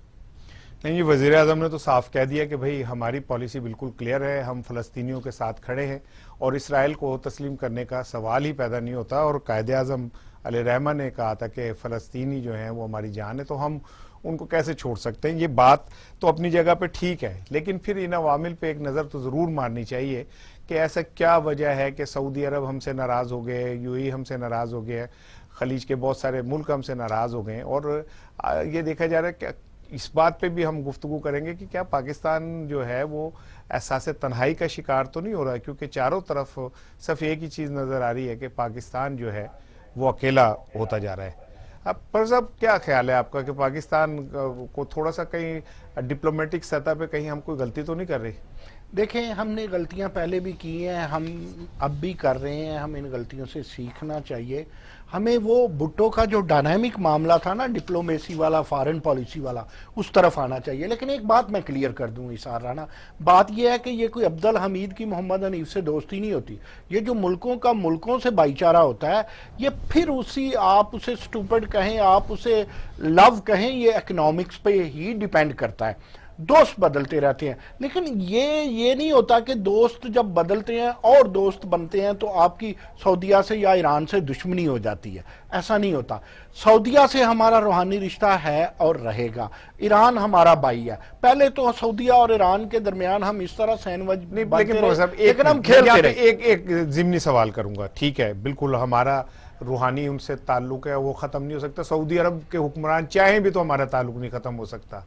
نہیں, یہ وزیر اعظم نے تو صاف کہہ دیا کہ بھئی ہماری پالیسی بالکل کلیئر ہے, ہم فلسطینیوں کے ساتھ کھڑے ہیں اور اسرائیل کو تسلیم کرنے کا سوال ہی پیدا نہیں ہوتا. اور قائد اعظم علیہ الرحمہ نے کہا تھا کہ فلسطینی جو ہیں وہ ہماری جان ہے, تو ہم ان کو کیسے چھوڑ سکتے ہیں. یہ بات تو اپنی جگہ پہ ٹھیک ہے, لیکن پھر ان عوامل پہ ایک نظر تو ضرور مارنی چاہیے کہ ایسا کیا وجہ ہے کہ سعودی عرب ہم سے ناراض ہو گئے, یو اے ہم سے ناراض ہو گئے, خلیج کے بہت سارے ملک ہم سے ناراض ہو گئے. اور یہ دیکھا جا رہا ہے کہ اس بات پہ بھی ہم گفتگو کریں گے کہ کیا پاکستان جو ہے وہ احساس تنہائی کا شکار تو نہیں ہو رہا ہے, کیونکہ چاروں طرف صرف ایک ہی چیز نظر آ رہی ہے کہ پاکستان جو ہے وہ اکیلا ہوتا جا رہا ہے. اب پر صاحب کیا خیال ہے آپ کا کہ پاکستان کو تھوڑا سا کہیں ڈپلومیٹک سطح پہ کہیں ہم کوئی غلطی تو نہیں کر رہے؟ دیکھیں ہم نے غلطیاں پہلے بھی کی ہیں, ہم اب بھی کر رہے ہیں, ہم ان غلطیوں سے سیکھنا چاہیے. ہمیں وہ بھٹو کا جو ڈائنامک معاملہ تھا نا, ڈپلومیسی والا, فارن پالیسی والا, اس طرف آنا چاہیے. لیکن ایک بات میں کلیئر کر دوں اسار رانا, بات یہ ہے کہ یہ کوئی عبدالحمید کی محمد حنیف سے دوستی نہیں ہوتی. یہ جو ملکوں کا ملکوں سے بھائی چارہ ہوتا ہے, یہ پھر اسی آپ اسے سٹوپڈ کہیں, آپ اسے لو کہیں, یہ اکنامکس پہ ہی ڈیپینڈ کرتا ہے. دوست بدلتے رہتے ہیں, لیکن یہ نہیں ہوتا کہ دوست جب بدلتے ہیں اور دوست بنتے ہیں تو آپ کی سعودیہ سے یا ایران سے دشمنی ہو جاتی ہے. ایسا نہیں ہوتا. سعودیہ سے ہمارا روحانی رشتہ ہے اور رہے گا. ایران ہمارا بھائی ہے. پہلے تو سعودیہ اور ایران کے درمیان ہم اس طرح سینڈوچ لیکن ہم کھیلتے رہے. ایک ضمنی سوال کروں گا. ٹھیک ہے, بالکل ہمارا روحانی ان سے تعلق ہے, وہ ختم نہیں ہو سکتا. سعودی عرب کے حکمران چاہیں بھی تو ہمارا تعلق نہیں ختم ہو سکتا.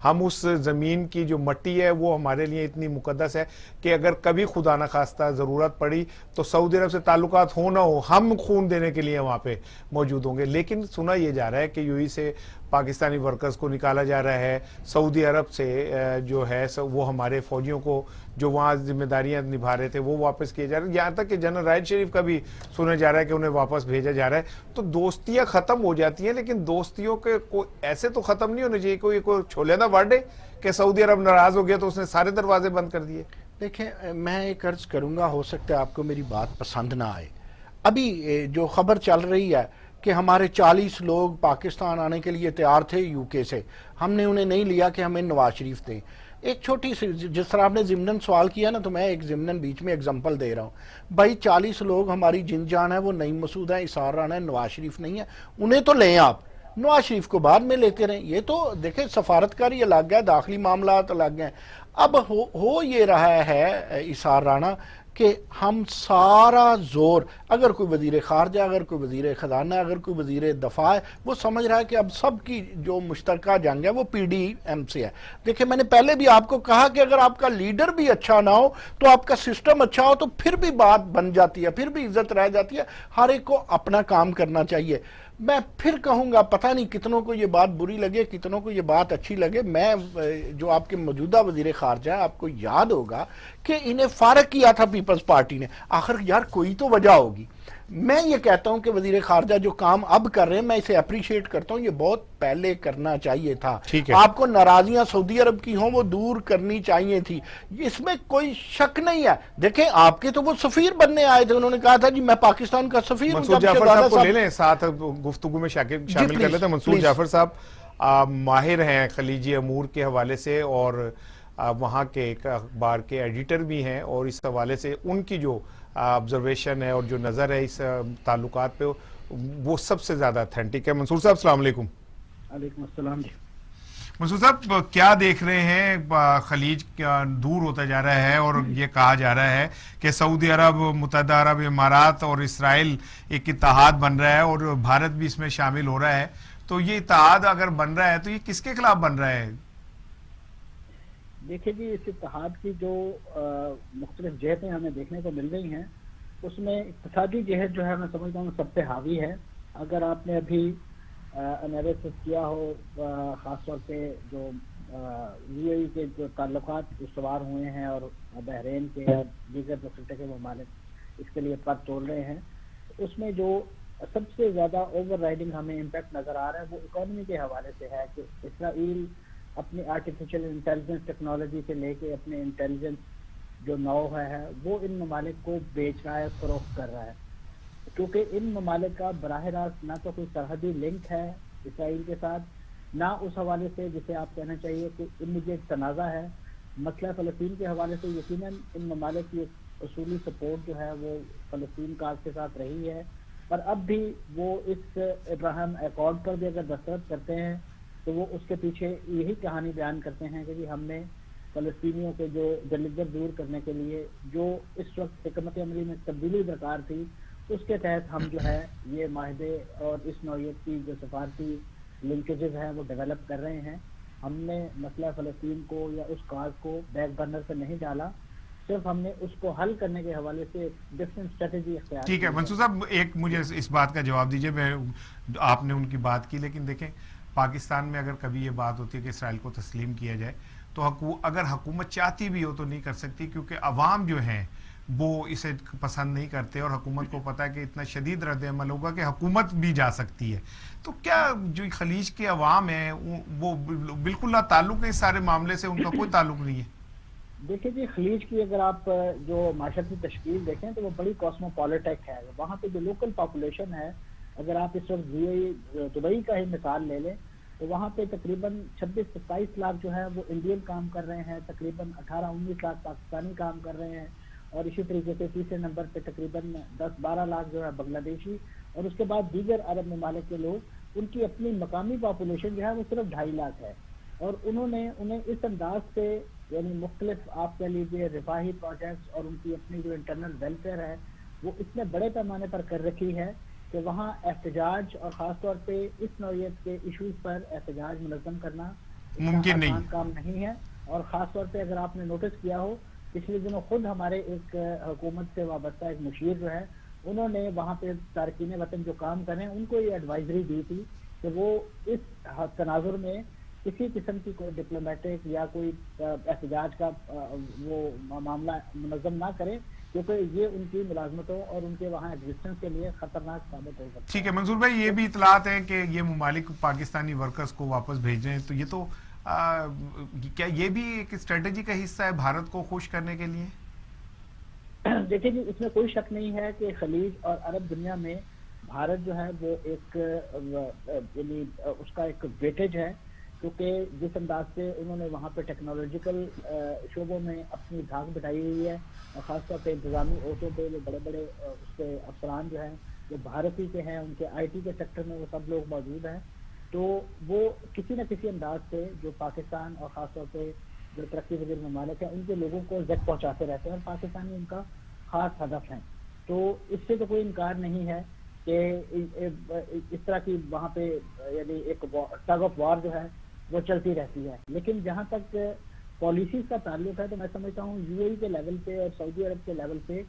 ہم اس زمین کی جو مٹی ہے وہ ہمارے لیے اتنی مقدس ہے کہ اگر کبھی خدا نخواستہ ضرورت پڑی تو سعودی عرب سے تعلقات ہو نہ ہو, ہم خون دینے کے لیے وہاں پہ موجود ہوں گے. لیکن سنا یہ جا رہا ہے کہ یو اے سے پاکستانی ورکرز کو نکالا جا رہا ہے, سعودی عرب سے جو ہے وہ ہمارے فوجیوں کو جو وہاں ذمہ داریاں نبھا رہے تھے وہ واپس کیے جا رہے ہیں, یہاں تک کہ جنرل راحیل شریف کا بھی سنا جا رہا ہے کہ انہیں واپس بھیجا جا رہا ہے. تو دوستیاں ختم ہو جاتی ہیں, لیکن دوستیوں کے ایسے تو ختم نہیں ہونے چاہیے کوئی چھولے نہ بانٹے کہ سعودی عرب ناراض ہو گیا تو اس نے سارے دروازے بند کر دیے. دیکھیں میں ایک عرض کروں گا, ہو سکتا ہے آپ کو میری بات پسند نہ آئے. ابھی جو خبر چل رہی ہے کہ ہمارے 40 لوگ پاکستان آنے کے لیے تیار تھے یو کے سے, ہم نے انہیں نہیں لیا کہ ہمیں نواز شریف دیں. ایک چھوٹی سی, جس طرح آپ نے ضمناً سوال کیا نا, تو میں ایک ضمناً بیچ میں اگزامپل دے رہا ہوں. بھائی 40 لوگ ہماری جن جان ہے, وہ نعیم مسعود ہیں, اسار رانا ہے, نواز شریف نہیں ہے, انہیں تو لیں آپ, نواز شریف کو بعد میں لیتے رہیں. یہ تو دیکھیں سفارتکاری الگ ہے, داخلی معاملات الگ ہیں. اب ہو یہ رہا ہے اسار رانا کہ ہم سارا زور، اگر کوئی وزیر خارجہ، اگر کوئی وزیر خزانہ، اگر کوئی وزیر دفاع ہے، وہ سمجھ رہا ہے کہ اب سب کی جو مشترکہ جنگ ہے وہ پی ڈی ایم سے ہے. دیکھیں میں نے پہلے بھی آپ کو کہا کہ اگر آپ کا لیڈر بھی اچھا نہ ہو تو آپ کا سسٹم اچھا ہو تو پھر بھی بات بن جاتی ہے، پھر بھی عزت رہ جاتی ہے. ہر ایک کو اپنا کام کرنا چاہیے. میں پھر کہوں گا، پتہ نہیں کتنوں کو یہ بات بری لگے، کتنوں کو یہ بات اچھی لگے، میں جو آپ کے موجودہ وزیر خارجہ ہیں، آپ کو یاد ہوگا کہ انہیں فارغ کیا تھا پیپلز پارٹی نے. آخر یار کوئی تو وجہ ہوگی. میں یہ کہتا ہوں کہ وزیر خارجہ جو کام اب کر رہے ہیں میں اسے اپریشیٹ کرتا ہوں، یہ بہت پہلے کرنا چاہیے تھا. ٹھیک ہے. آپ کو ناراضیاں سعودی عرب کی ہوں وہ دور کرنی چاہیے تھی، اس میں کوئی شک نہیں ہے. دیکھیں آپ کے تو وہ سفیر بننے آئے تھے، انہوں نے کہا تھا جی میں پاکستان کا سفیر ہوں. منصور جعفر صاحب کو لے لیں ساتھ گفتگو میں شامل کر لیتے ہیں. منصور جعفر صاف ماہر ہیں خلیجی امور کے حوالے سے اور وہاں کے ایک اخبار کے ایڈیٹر بھی ہیں، اور اس حوالے سے ان کی جو آبزرویشن ہے اور جو نظر ہے اس تعلقات پہ وہ سب سے زیادہ اتھینٹک ہے. منصور صاحب السلام علیکم. علیکم السلام. جی منصور صاحب کیا دیکھ رہے ہیں؟ خلیج دور ہوتا جا رہا ہے اور یہ کہا جا رہا ہے کہ سعودی عرب، متحدہ عرب امارات اور اسرائیل ایک اتحاد بن رہا ہے اور بھارت بھی اس میں شامل ہو رہا ہے. تو یہ اتحاد اگر بن رہا ہے تو یہ کس کے خلاف بن رہا ہے؟ دیکھیں جی، اس اتحاد کی جو مختلف جہتیں ہمیں دیکھنے کو مل رہی ہیں، اس میں اقتصادی جہت جو ہے میں سمجھتا ہوں سب سے حاوی ہے. اگر آپ نے ابھی انالیسس کیا ہو، خاص طور پہ جو یو اے ای کے جو تعلقات استوار ہوئے ہیں اور بحرین کے اور دیگر دوسرے کے ممالک اس کے لیے پر توڑ رہے ہیں، اس میں جو سب سے زیادہ اوور رائڈنگ ہمیں امپیکٹ نظر آ رہا ہے وہ اکانومی کے حوالے سے ہے کہ اسرائیل اپنی آرٹیفیشل انٹیلیجنس ٹیکنالوجی سے لے کے اپنے انٹیلیجنس جو نو ہے وہ ان ممالک کو بیچ رہا ہے، فروخت کر رہا ہے. کیونکہ ان ممالک کا براہ راست نہ تو کوئی سرحدی لنک ہے اسرائیل کے ساتھ، نہ اس حوالے سے جسے آپ کہنا چاہیے کہ امیڈیٹ تنازع ہے. مسئلہ فلسطین کے حوالے سے یقیناً ان ممالک کی اصولی سپورٹ جو ہے وہ فلسطین کاز کے ساتھ رہی ہے، پر اب بھی وہ اس ابراہیم ایکارڈ پر بھی اگر دستخط کرتے ہیں تو وہ اس کے پیچھے یہی کہانی بیان کرتے ہیں کہ ہم نے فلسطینیوں کے جو جلدر دور کرنے کے لیے جو اس وقت حکمت عملی میں تبدیلی درکار تھی، اس کے تحت ہم جو ہے یہ معاہدے اور اس نوعیت کی جو سفارتی لنکیجز ہیں وہ ڈیولپ کر رہے ہیں. ہم نے مسئلہ فلسطین کو یا اس کاز کو بیک برنر پہ نہیں ڈالا، صرف ہم نے اس کو حل کرنے کے حوالے سے ڈفرینٹ اسٹریٹجی اختیار کی. ٹھیک ہے منصور صاحب، ایک مجھے اس بات کا جواب دیجئے. میں آپ نے ان کی بات کی، لیکن دیکھیں پاکستان میں اگر کبھی یہ بات ہوتی ہے کہ اسرائیل کو تسلیم کیا جائے تو اگر حکومت چاہتی بھی ہو تو نہیں کر سکتی، کیونکہ عوام جو ہیں وہ اسے پسند نہیں کرتے اور حکومت کو پتا ہے کہ اتنا شدید رد عمل ہوگا کہ حکومت بھی جا سکتی ہے. تو کیا جو خلیج کے عوام ہیں وہ بالکل لا تعلق ہے اس سارے معاملے سے؟ ان کا کوئی تعلق نہیں ہے؟ دیکھیں جی، خلیج کی اگر آپ جو معاشرتی تشکیل دیکھیں تو وہ بڑی کاسموپولیٹک ہے. وہاں پہ جو لوکل پاپولیشن ہے، اگر آپ اس وقت دبئی کا ہی مثال لے لیں تو وہاں پہ تقریباً 26-27 لاکھ جو ہے وہ انڈین کام کر رہے ہیں، تقریباً 18-19 لاکھ پاکستانی کام کر رہے ہیں، اور اسی طریقے سے تیسرے نمبر پہ تقریباً 10-12 لاکھ جو ہے بنگلہ دیشی، اور اس کے بعد دیگر عرب ممالک کے لوگ. ان کی اپنی مقامی پاپولیشن جو ہے وہ صرف 2.5 لاکھ ہے، اور انہیں اس انداز سے یعنی مختلف آپ کہہ لیجیے رفاہی پروجیکٹس اور ان کی اپنی جو انٹرنل ویلفیئر ہے وہ اتنے بڑے پیمانے پر کر رکھی ہے کہ وہاں احتجاج اور خاص طور پہ اس نوعیت کے ایشوز پر احتجاج منظم کرنا ممکن آسان کام نہیں ہے. اور خاص طور پہ اگر آپ نے نوٹس کیا ہو، پچھلے دنوں خود ہمارے ایک حکومت سے وابستہ ایک مشیر جو ہے انہوں نے وہاں پہ تارکین وطن جو کام کر رہے ہیں ان کو یہ ایڈوائزری دی تھی کہ وہ اس تناظر میں کسی قسم کی کوئی ڈپلومیٹک یا کوئی احتجاج کا وہ معاملہ منظم نہ کرے، کیونکہ یہ ان کی ملازمتوں اور ان کے وہاں ایگزسٹنس کے لیے خطرناک ثابت ہو سکتا ہے. ٹھیک ہے منصور بھائی، یہ بھی اطلاعات ہیں کہ یہ ممالک پاکستانی ورکرز کو واپس بھیج رہے ہیں، تو یہ تو کیا یہ بھی ایک اسٹریٹجی کا حصہ ہے بھارت کو خوش کرنے کے لیے؟ دیکھیں جی، اس میں کوئی شک نہیں ہے کہ خلیج اور عرب دنیا میں بھارت جو ہے وہ ایک یعنی اس کا ایک ویٹیج ہے، کیونکہ جس انداز سے انہوں نے وہاں پہ ٹیکنالوجیکل شعبوں میں اپنی دھاک بٹھائی ہوئی ہے، اور خاص طور پہ انتظامی عہدوں پہ جو بڑے بڑے اس کے افسران جو ہیں جو بھارتی کے ہیں، ان کے آئی ٹی کے سیکٹر میں وہ سب لوگ موجود ہیں، تو وہ کسی نہ کسی انداز سے جو پاکستان اور خاص طور پہ جو ترقی پذیر ممالک ہیں ان کے لوگوں کو زد پہنچاتے رہتے ہیں، اور پاکستانی ان کا خاص ہدف ہیں. تو اس سے تو کوئی انکار نہیں ہے کہ اس طرح کی وہاں پہ یعنی ایک ٹگ آف وار جو ہے وہ چلتی رہتی ہے. لیکن جہاں تک پالیسیز کا تعلق ہے تو میں سمجھتا ہوں یو اے ای کے لیول پہ اور سعودی عرب کے لیول پہ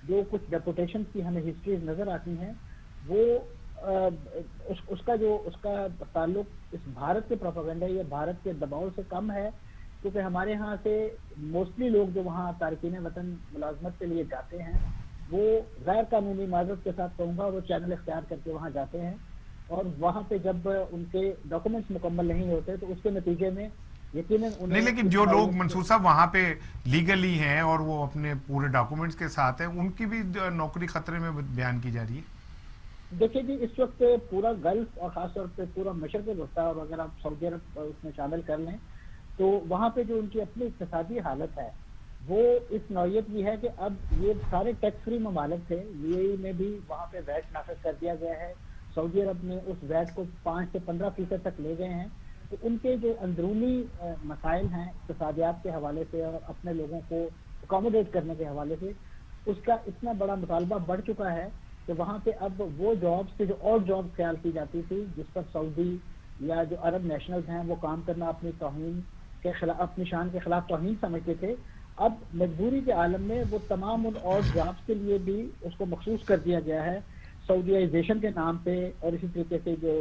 جو کچھ ڈیپوٹیشن کی ہمیں ہسٹریز نظر آتی ہیں وہ اس کا تعلق اس بھارت کے پروپیگنڈا یا بھارت کے دباؤ سے کم ہے, کیونکہ ہمارے ہاں سے موسٹلی لوگ جو وہاں تارکین وطن ملازمت کے لیے جاتے ہیں وہ غیر قانونی معذرت کے ساتھ کہوں گا وہ چینل اختیار کر کے وہاں جاتے ہیں, اور وہاں پہ جب ان کے ڈاکومنٹس مکمل نہیں ہوتے تو اس کے نتیجے میں یقیناً نہیں, لیکن جو لوگ منصور صاحب وہاں پہ لیگلی ہیں اور وہ اپنے پورے ڈاکومنٹس کے ساتھ ہیں ان کی بھی نوکری خطرے میں بیان کی جا رہی ہے. دیکھیں جی اس وقت پورا گلف اور خاص طور پہ پورا مشرق وسطیٰ اور اگر آپ سعودی عرب اس میں شامل کر لیں تو وہاں پہ جو ان کی اپنی اقتصادی حالت ہے وہ اس نوعیت کی ہے کہ اب یہ سارے ٹیکس فری ممالک تھے, یو اے ای میں بھی وہاں پہ ویٹ نافذ کر دیا گیا ہے, سعودی عرب میں اس ویٹ کو 5 سے 15% تک لے گئے ہیں. تو ان کے جو اندرونی مسائل ہیں اقتصادیات کے حوالے سے اور اپنے لوگوں کو اکاموڈیٹ کرنے کے حوالے سے اس کا اتنا بڑا مطالبہ بڑھ چکا ہے کہ وہاں پہ اب وہ جابس جو اور جاب خیال کی جاتی تھی جس پر سعودی یا جو عرب نیشنلز ہیں وہ کام کرنا اپنی توہین کے خلاف, اپنی شان کے خلاف توہین سمجھتے تھے, اب مجبوری کے عالم میں وہ تمام ان اور جابس کے لیے بھی اس کو مخصوص کر دیا گیا ہے سعودیائزیشن کے نام پہ, اور اسی طریقے سے جو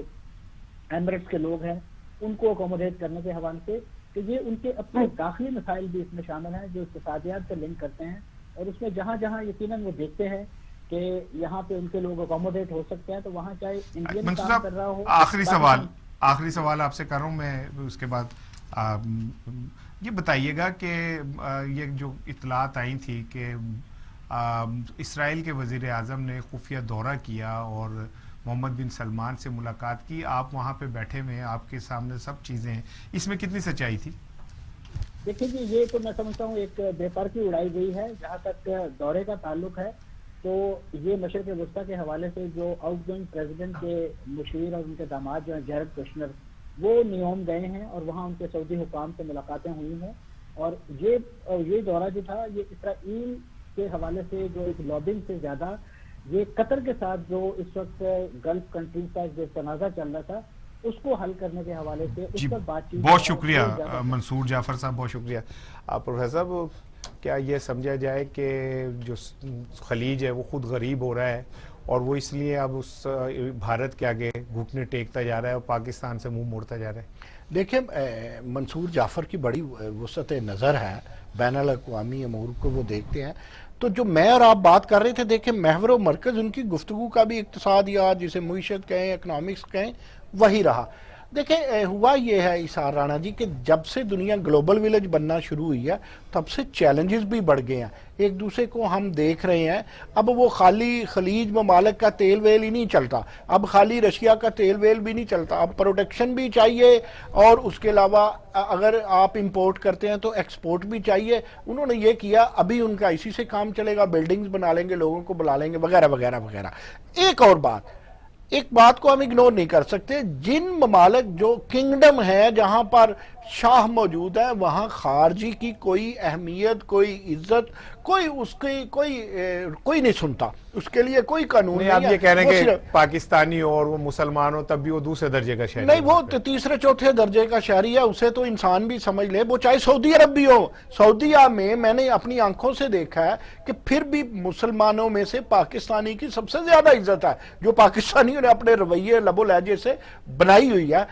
ایمریٹس کے لوگ ہیں ان کو اکوموڈیٹ کرنے کے حوالے سے کہ یہ ان کے اپنے داخلی مسائل بھی اس میں شامل ہیں جو اقتصادیات سے لنک کرتے ہیں, اور اس میں جہاں جہاں یقیناً وہ دیکھتے ہیں کہ یہاں پہ ان کے لوگ اکوموڈیٹ ہو سکتے ہیں تو وہاں چاہے انڈین کام کر رہا ہو. آخری سوال آپ سے کر رہا ہوں میں, اس کے بعد یہ بتائیے گا کہ یہ جو اطلاعات آئی تھی کہ اسرائیل کے وزیر اعظم نے خفیہ دورہ کیا اور محمد بن سلمان سے ملاقات کی, آپ وہاں پہ بیٹھے ہوئے ہیں, آپ کے سامنے سب چیزیں ہیں, اس میں کتنی سچائی تھی؟ دیکھیں جی یہ تو میں سمجھتا ہوں ایک بے پرکی اڑائی گئی ہے. جہاں تک دورے کا تعلق ہے تو یہ مشرق وسطیٰ کے حوالے سے جو آؤٹ گوئنگ پریزیڈنٹ کے مشیر اور ان کے داماد جو ہیں جیرڈ کشنر وہ نیوم گئے ہیں اور وہاں ان کے سعودی حکام سے ملاقاتیں ہوئی ہیں, اور یہ دورہ جو تھا یہ اسرائیل کے حوالے سے جو ایک لابنگ سے زیادہ یہ قطر کے ساتھ جو اس وقت گلف کنٹریز کا جو تنازع چل رہا تھا اس کو حل کرنے کے حوالے سے اس پر بات چیت. بہت شکریہ منصور جعفر صاحب, بہت شکریہ. پروفیسر صاحب کیا یہ سمجھا جائے کہ جو خلیج ہے وہ خود غریب ہو رہا ہے اور وہ اس لیے اب اس بھارت کے آگے گھٹنے ٹیکتا جا رہا ہے اور پاکستان سے منہ موڑتا جا رہا ہے؟ دیکھیں منصور جعفر کی بڑی وسعت نظر ہے, بین الاقوامی امور کو وہ دیکھتے ہیں. تو جو میں اور آپ بات کر رہے تھے دیکھیں محور و مرکز ان کی گفتگو کا بھی اقتصادیات جسے معیشت کہیں اکنامکس کہیں وہی رہا. دیکھیں ہوا یہ ہے اسار رانا جی کہ جب سے دنیا گلوبل ویلیج بننا شروع ہوئی ہے تب سے چیلنجز بھی بڑھ گئے ہیں, ایک دوسرے کو ہم دیکھ رہے ہیں. اب وہ خالی خلیج ممالک کا تیل ویل ہی نہیں چلتا, اب خالی رشیا کا تیل ویل بھی نہیں چلتا, اب پروٹیکشن بھی چاہیے اور اس کے علاوہ اگر آپ امپورٹ کرتے ہیں تو ایکسپورٹ بھی چاہیے. انہوں نے یہ کیا, ابھی ان کا اسی سے کام چلے گا, بلڈنگز بنا لیں گے, لوگوں کو بلا لیں گے وغیرہ وغیرہ وغیرہ. ایک بات کو ہم اگنور نہیں کر سکتے, جن ممالک جو کنگڈم ہے جہاں پر شاہ موجود ہے وہاں خارجی کی کوئی اہمیت, کوئی عزت, کوئی اس کی کوئی نہیں سنتا, اس کے لیے کوئی قانون نہیں. آپ یہ کہہ رہے ہیں کہ پاکستانی اور وہ مسلمان ہو تب بھی وہ دوسرے درجے کا شہری نہیں, وہ تیسرے چوتھے درجے کا شہری ہے, اسے تو انسان بھی سمجھ لے, وہ چاہے سعودی عرب بھی ہو. سعودیہ میں نے اپنی آنکھوں سے دیکھا ہے کہ پھر بھی مسلمانوں میں سے پاکستانی کی سب سے زیادہ عزت ہے, جو پاکستانیوں نے اپنے رویے لب و لہجے سے بنائی ہوئی ہے.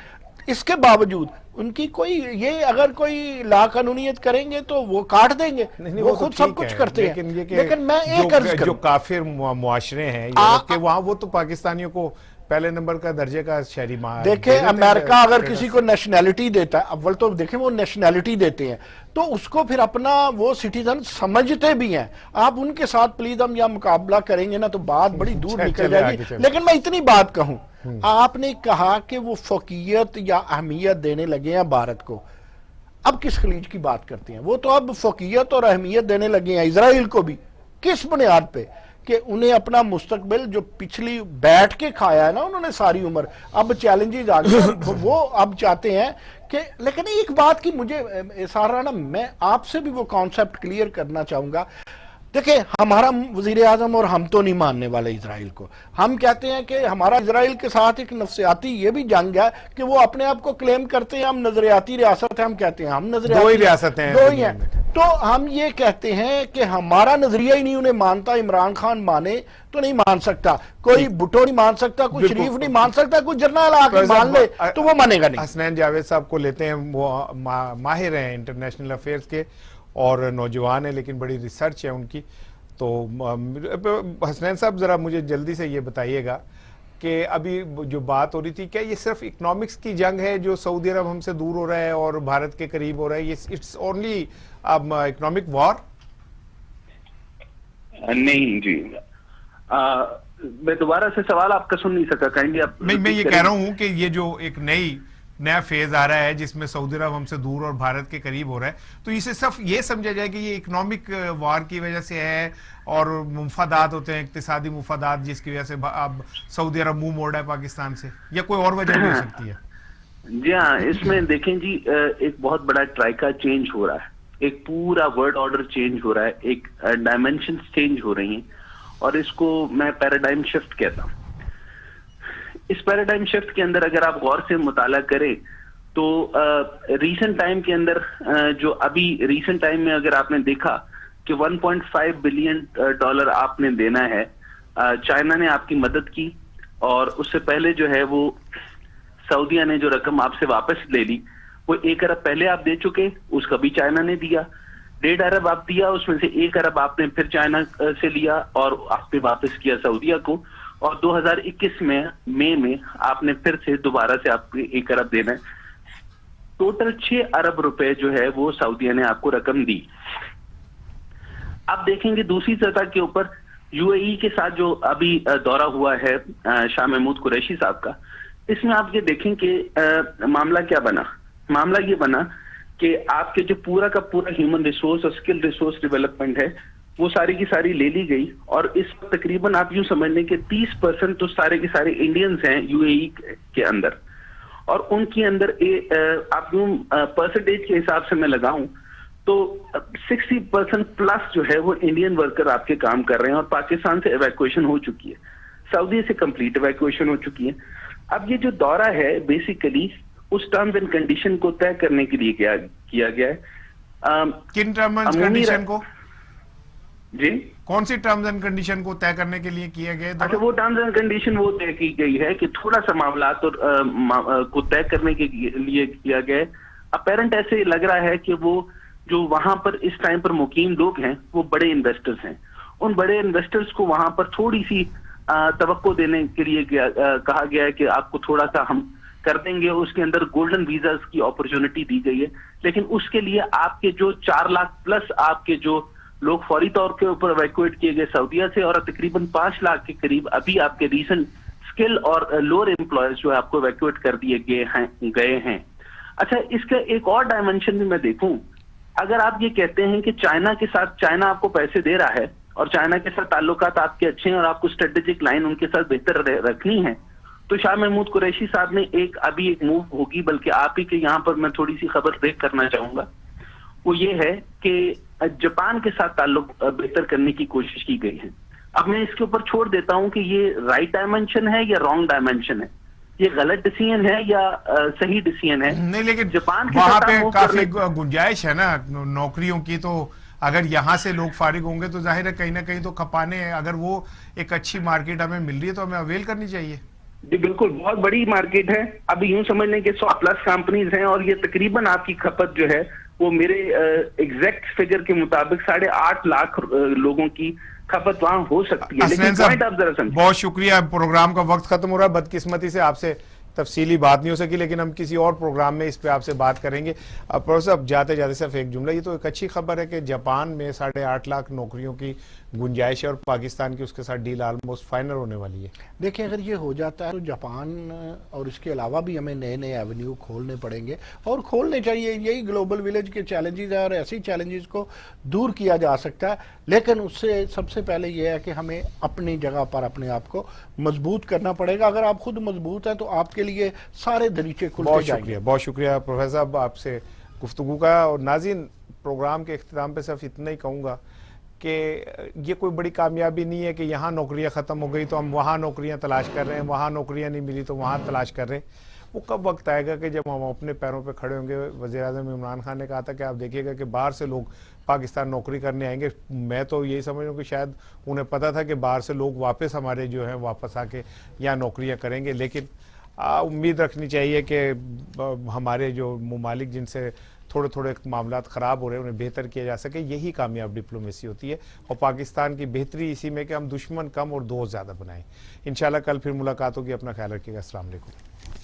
اس کے باوجود ان کی کوئی یہ اگر کوئی لا قانونیت کریں گے تو وہ کاٹ دیں گے, وہ خود سب کچھ کرتے ہیں. لیکن میں ایک عرض کروں, جو کافر معاشرے ہیں یورپ کے وہاں وہ تو پاکستانیوں کو پہلے نمبر کا درجے کا شہری دیکھیں امریکہ اگر کسی کو نیشنلٹی دیتا ہے, اول تو دیکھیں وہ نیشنلٹی دیتے ہیں تو اس کو پھر اپنا وہ سٹیزن سمجھتے بھی ہیں. آپ ان کے ساتھ پلیز ہم یا مقابلہ کریں گے نا تو بات بڑی دور نکل جائے گی. لیکن میں اتنی بات کہوں, آپ نے کہا کہ وہ فوقیت یا اہمیت دینے لگے ہیں بھارت کو, اب کس خلیج کی بات کرتے ہیں؟ وہ تو اب فوقیت اور اہمیت دینے لگے ہیں اسرائیل کو بھی. کس بنیاد پہ؟ کہ انہیں اپنا مستقبل جو پچھلی بیٹھ کے کھایا ہے نا انہوں نے ساری عمر, اب چیلنجز آ گئے, وہ اب چاہتے ہیں کہ. لیکن ایک بات کی مجھے سارا نا میں آپ سے بھی وہ کانسیپٹ کلیئر کرنا چاہوں گا, دیکھیں ہمارا وزیر اعظم اور ہم تو نہیں ماننے والے اسرائیل کو. ہم کہتے ہیں کہ ہمارا اسرائیل کے ساتھ ایک نفسیاتی یہ بھی جنگ ہے کہ وہ اپنے آپ کو کلیم کرتے ہیں ہم نظریاتی ریاست ہیں. ہم کہتے ہیں ہم نظریاتی دو ہی ریاستیں ہیں دو ہی دنیا ہیں. میں. تو ہم یہ کہتے ہیں کہ ہمارا نظریہ ہی نہیں انہیں مانتا. عمران خان مانے تو نہیں مان سکتا, کوئی بھٹو نہیں مان سکتا, کوئی شریف نہیں مان سکتا, کوئی جرنل آ کے مان لے تو وہ مانے گا نہیں. حسنین جاوید صاحب کو لیتے ہیں, وہ ماہر ہیں انٹرنیشنل افیئرز کے اور نوجوان ہیں لیکن بڑی ریسرچ ہے ان کی. تو حسنین صاحب ذرا مجھے جلدی سے یہ بتائیے گا کہ ابھی جو بات ہو رہی تھی, کیا یہ صرف اکنامکس کی جنگ ہے جو سعودی عرب ہم سے دور ہو رہا ہے اور بھارت کے قریب ہو رہا ہے, یہ اٹس اونلی اکنامک وار؟ نہیں جی, میں دوبارہ سے سوال آپ کا سن نہیں سکا, کائنڈلی آپ. میں یہ کہہ رہا ہوں کہ یہ جو ایک نیا فیز آ رہا ہے جس میں سعودی عرب ہم سے دور اور بھارت کے قریب ہو رہا ہے, تو اسے صرف یہ سمجھا جائے کہ یہ اکنامک وار کی وجہ سے ہے اور مفادات ہوتے ہیں, اقتصادی مفادات, جس کی وجہ سے اب سعودی عرب منہ موڑ رہا ہے پاکستان سے, یا کوئی اور وجہ بھی ہو سکتی ہے؟ جی ہاں, اس میں دیکھیں جی ایک بہت بڑا ٹرائکا چینج ہو رہا ہے, ایک پورا ورلڈ آرڈر چینج ہو رہا ہے, ایک ڈائمینشنز چینج ہو رہی ہیں, اور اس کو میں پیراڈائم شفٹ کہتا ہوں. اس پیراڈائم شفٹ کے اندر اگر آپ غور سے مطالعہ کریں تو ریسنٹ ٹائم کے اندر جو ابھی ریسنٹ ٹائم میں اگر آپ نے دیکھا کہ 1.5 بلین ڈالر آپ نے دینا ہے, چائنا نے آپ کی مدد کی, اور اس سے پہلے جو ہے وہ سعودیہ نے جو رقم آپ سے واپس لے لی وہ 1 ارب پہلے آپ دے چکے, اس کا بھی چائنا نے دیا. 1.5 ارب آپ دیا, اس میں سے 1 ارب آپ نے پھر چائنا سے لیا اور آپ نے واپس کیا سعودیہ کو, اور 2021 میں مئی میں آپ نے پھر سے دوبارہ سے آپ کو 1 ارب دینا ہے. ٹوٹل 6 ارب روپے جو ہے وہ سعودیہ نے آپ کو رقم دی. آپ دیکھیں گے دوسری سطح کے اوپر یو اے ای کے ساتھ جو ابھی دورہ ہوا ہے شاہ محمود قریشی صاحب کا, اس میں آپ یہ دیکھیں کہ معاملہ کیا بنا. معاملہ یہ بنا کہ آپ کے جو پورا کا پورا ہیومن ریسورس اور اسکل ریسورس ڈیولپمنٹ ہے وہ ساری کی ساری لے لی گئی, اور اس تقریباً آپ یوں سمجھ لیں کہ 30% تو سارے کے سارے انڈینز ہیں یو اے ای کے اندر, اور ان کے اندر آپ یوں پرسنٹیج کے حساب سے میں لگاؤں تو 60% پلس جو ہے وہ انڈین ورکر آپ کے کام کر رہے ہیں, اور پاکستان سے ایویکویشن ہو چکی ہے, سعودی سے کمپلیٹ ایویکویشن ہو چکی ہے. اب یہ جو دورہ ہے بیسیکلی اس ٹرمز اینڈ کنڈیشن کو طے کرنے کے لیے کیا گیا ہے. کن ٹرمز اینڈ کنڈیشن کو؟ جی کون سی ٹرمز اینڈ کنڈیشن کو طے کرنے کے لیے کیا گیا؟ اچھا, وہ ٹرمز اینڈ کنڈیشن وہ طے کی گئی ہے کہ تھوڑا سا معاملات کو طے کرنے کے لیے کیا گیا ہے. اپیرنٹ ایسے لگ رہا ہے کہ وہ جو وہاں پر اس ٹائم پر مقیم لوگ ہیں وہ بڑے انویسٹرز ہیں. ان بڑے انویسٹرز کو وہاں پر تھوڑی سی توقع دینے کے لیے کہا گیا ہے کہ آپ کو تھوڑا سا ہم کر دیں گے. اس کے اندر گولڈن ویزاز کی اپرچونٹی دی گئی ہے, لیکن اس کے لیے آپ کے جو 4 لاکھ پلس آپ کے جو لوگ فوری طور کے اوپر ایویکویٹ کیے گئے سعودیہ سے, اور تقریباً 5 لاکھ کے قریب ابھی آپ کے ریسنٹ اسکل اور لوور امپلائز جو ہے آپ کو ایویکویٹ کر دیے گئے ہیں. اچھا, اس کا ایک اور ڈائمنشن بھی میں دیکھوں, اگر آپ یہ کہتے ہیں کہ چائنا کے ساتھ چائنا آپ کو پیسے دے رہا ہے اور چائنا کے ساتھ تعلقات آپ کے اچھے ہیں اور آپ کو اسٹریٹجک لائن ان کے ساتھ بہتر رکھنی ہے, تو شاہ محمود قریشی صاحب نے ابھی ایک موو ہوگی, بلکہ آپ ہی کے یہاں پر میں تھوڑی سی خبر دیکھ کرنا چاہوں گا, وہ یہ ہے کہ جاپان کے ساتھ تعلق بہتر کرنے کی کوشش کی گئی ہے. اب میں اس کے اوپر چھوڑ دیتا ہوں کہ یہ رائٹ ڈائمنشن ہے یا رانگ ڈائمنشن ہے, یہ غلط ڈیسیژن ہے یا صحیح ڈیسیژن ہے. نہیں, لیکن جاپان کے وہاں ساتھ پہ موو کافی گنجائش ہے نا نوکریوں کی, تو اگر یہاں سے لوگ فارغ ہوں گے تو ظاہر ہے کہیں نہ کہیں تو کھپانے ہیں. اگر وہ ایک اچھی مارکیٹ ہمیں مل رہی ہے تو ہمیں اویل کرنی چاہیے. جی بالکل, بہت بڑی مارکیٹ ہے. ابھی یوں سمجھ لیں کہ 100 پلس کمپنیز ہیں, اور یہ تقریباً آپ کی کھپت جو ہے وہ میرے ایگزیکٹ فگر کے مطابق 8.5 لاکھ لوگوں کی کھپت وہاں ہو سکتی ہے. لیکن پوائنٹ آپ ذرا سمجھیں. بہت شکریہ, پروگرام کا وقت ختم ہو رہا ہے. بدقسمتی سے آپ سے تفصیلی بات نہیں ہو سکی, لیکن ہم کسی اور پروگرام میں اس پہ آپ سے بات کریں گے. پروفیسر صاحب جاتے جاتے صرف ایک جملہ, یہ تو ایک اچھی خبر ہے کہ جاپان میں 8.5 لاکھ نوکریوں کی گنجائش ہے اور پاکستان کی اس کے ساتھ ڈیل آلموسٹ فائنل ہونے والی ہے. دیکھیں, اگر یہ ہو جاتا ہے تو جاپان اور اس کے علاوہ بھی ہمیں نئے نئے ایونیو کھولنے پڑیں گے, اور کھولنے چاہیے. یہی گلوبل ویلیج کے چیلنجز ہیں, اور ایسی چیلنجز کو دور کیا جا سکتا ہے, لیکن اس سے سب سے پہلے یہ ہے کہ ہمیں اپنی جگہ پر اپنے آپ کو مضبوط کرنا پڑے گا. اگر آپ خود مضبوط ہیں تو آپ کے لیے سارے دریچے کھلتے جائیں گے. بہت شکریہ پروفیسر صاحب آپ سے گفتگو کا. اور ناظرین, پروگرام کے اختتام پہ صرف اتنا ہی کہوں گا کہ یہ کوئی بڑی کامیابی نہیں ہے کہ یہاں نوکریاں ختم ہو گئی تو ہم وہاں نوکریاں تلاش کر رہے ہیں, وہاں نوکریاں نہیں ملی تو وہاں تلاش کر رہے ہیں. وہ کب وقت آئے گا کہ جب ہم اپنے پیروں پہ کھڑے ہوں گے. وزیر اعظم عمران خان نے کہا تھا کہ آپ دیکھیے گا کہ باہر سے لوگ پاکستان نوکری کرنے آئیں گے. میں تو یہی سمجھ رہا ہوں کہ شاید انہیں پتا تھا کہ باہر سے لوگ واپس ہمارے جو ہیں واپس آ کے یہاں نوکریاں کریں گے, لیکن امید رکھنی چاہیے کہ ہمارے جو ممالک جن سے تھوڑے تھوڑے معاملات خراب ہو رہے ہیں انہیں بہتر کیا جا سکے. یہی کامیاب ڈپلومیسی ہوتی ہے, اور پاکستان کی بہتری اسی میں کہ ہم دشمن کم اور دوست زیادہ بنائیں. انشاءاللہ کل پھر ملاقات ہوگی. اپنا خیال رکھیے گا. السلام علیکم.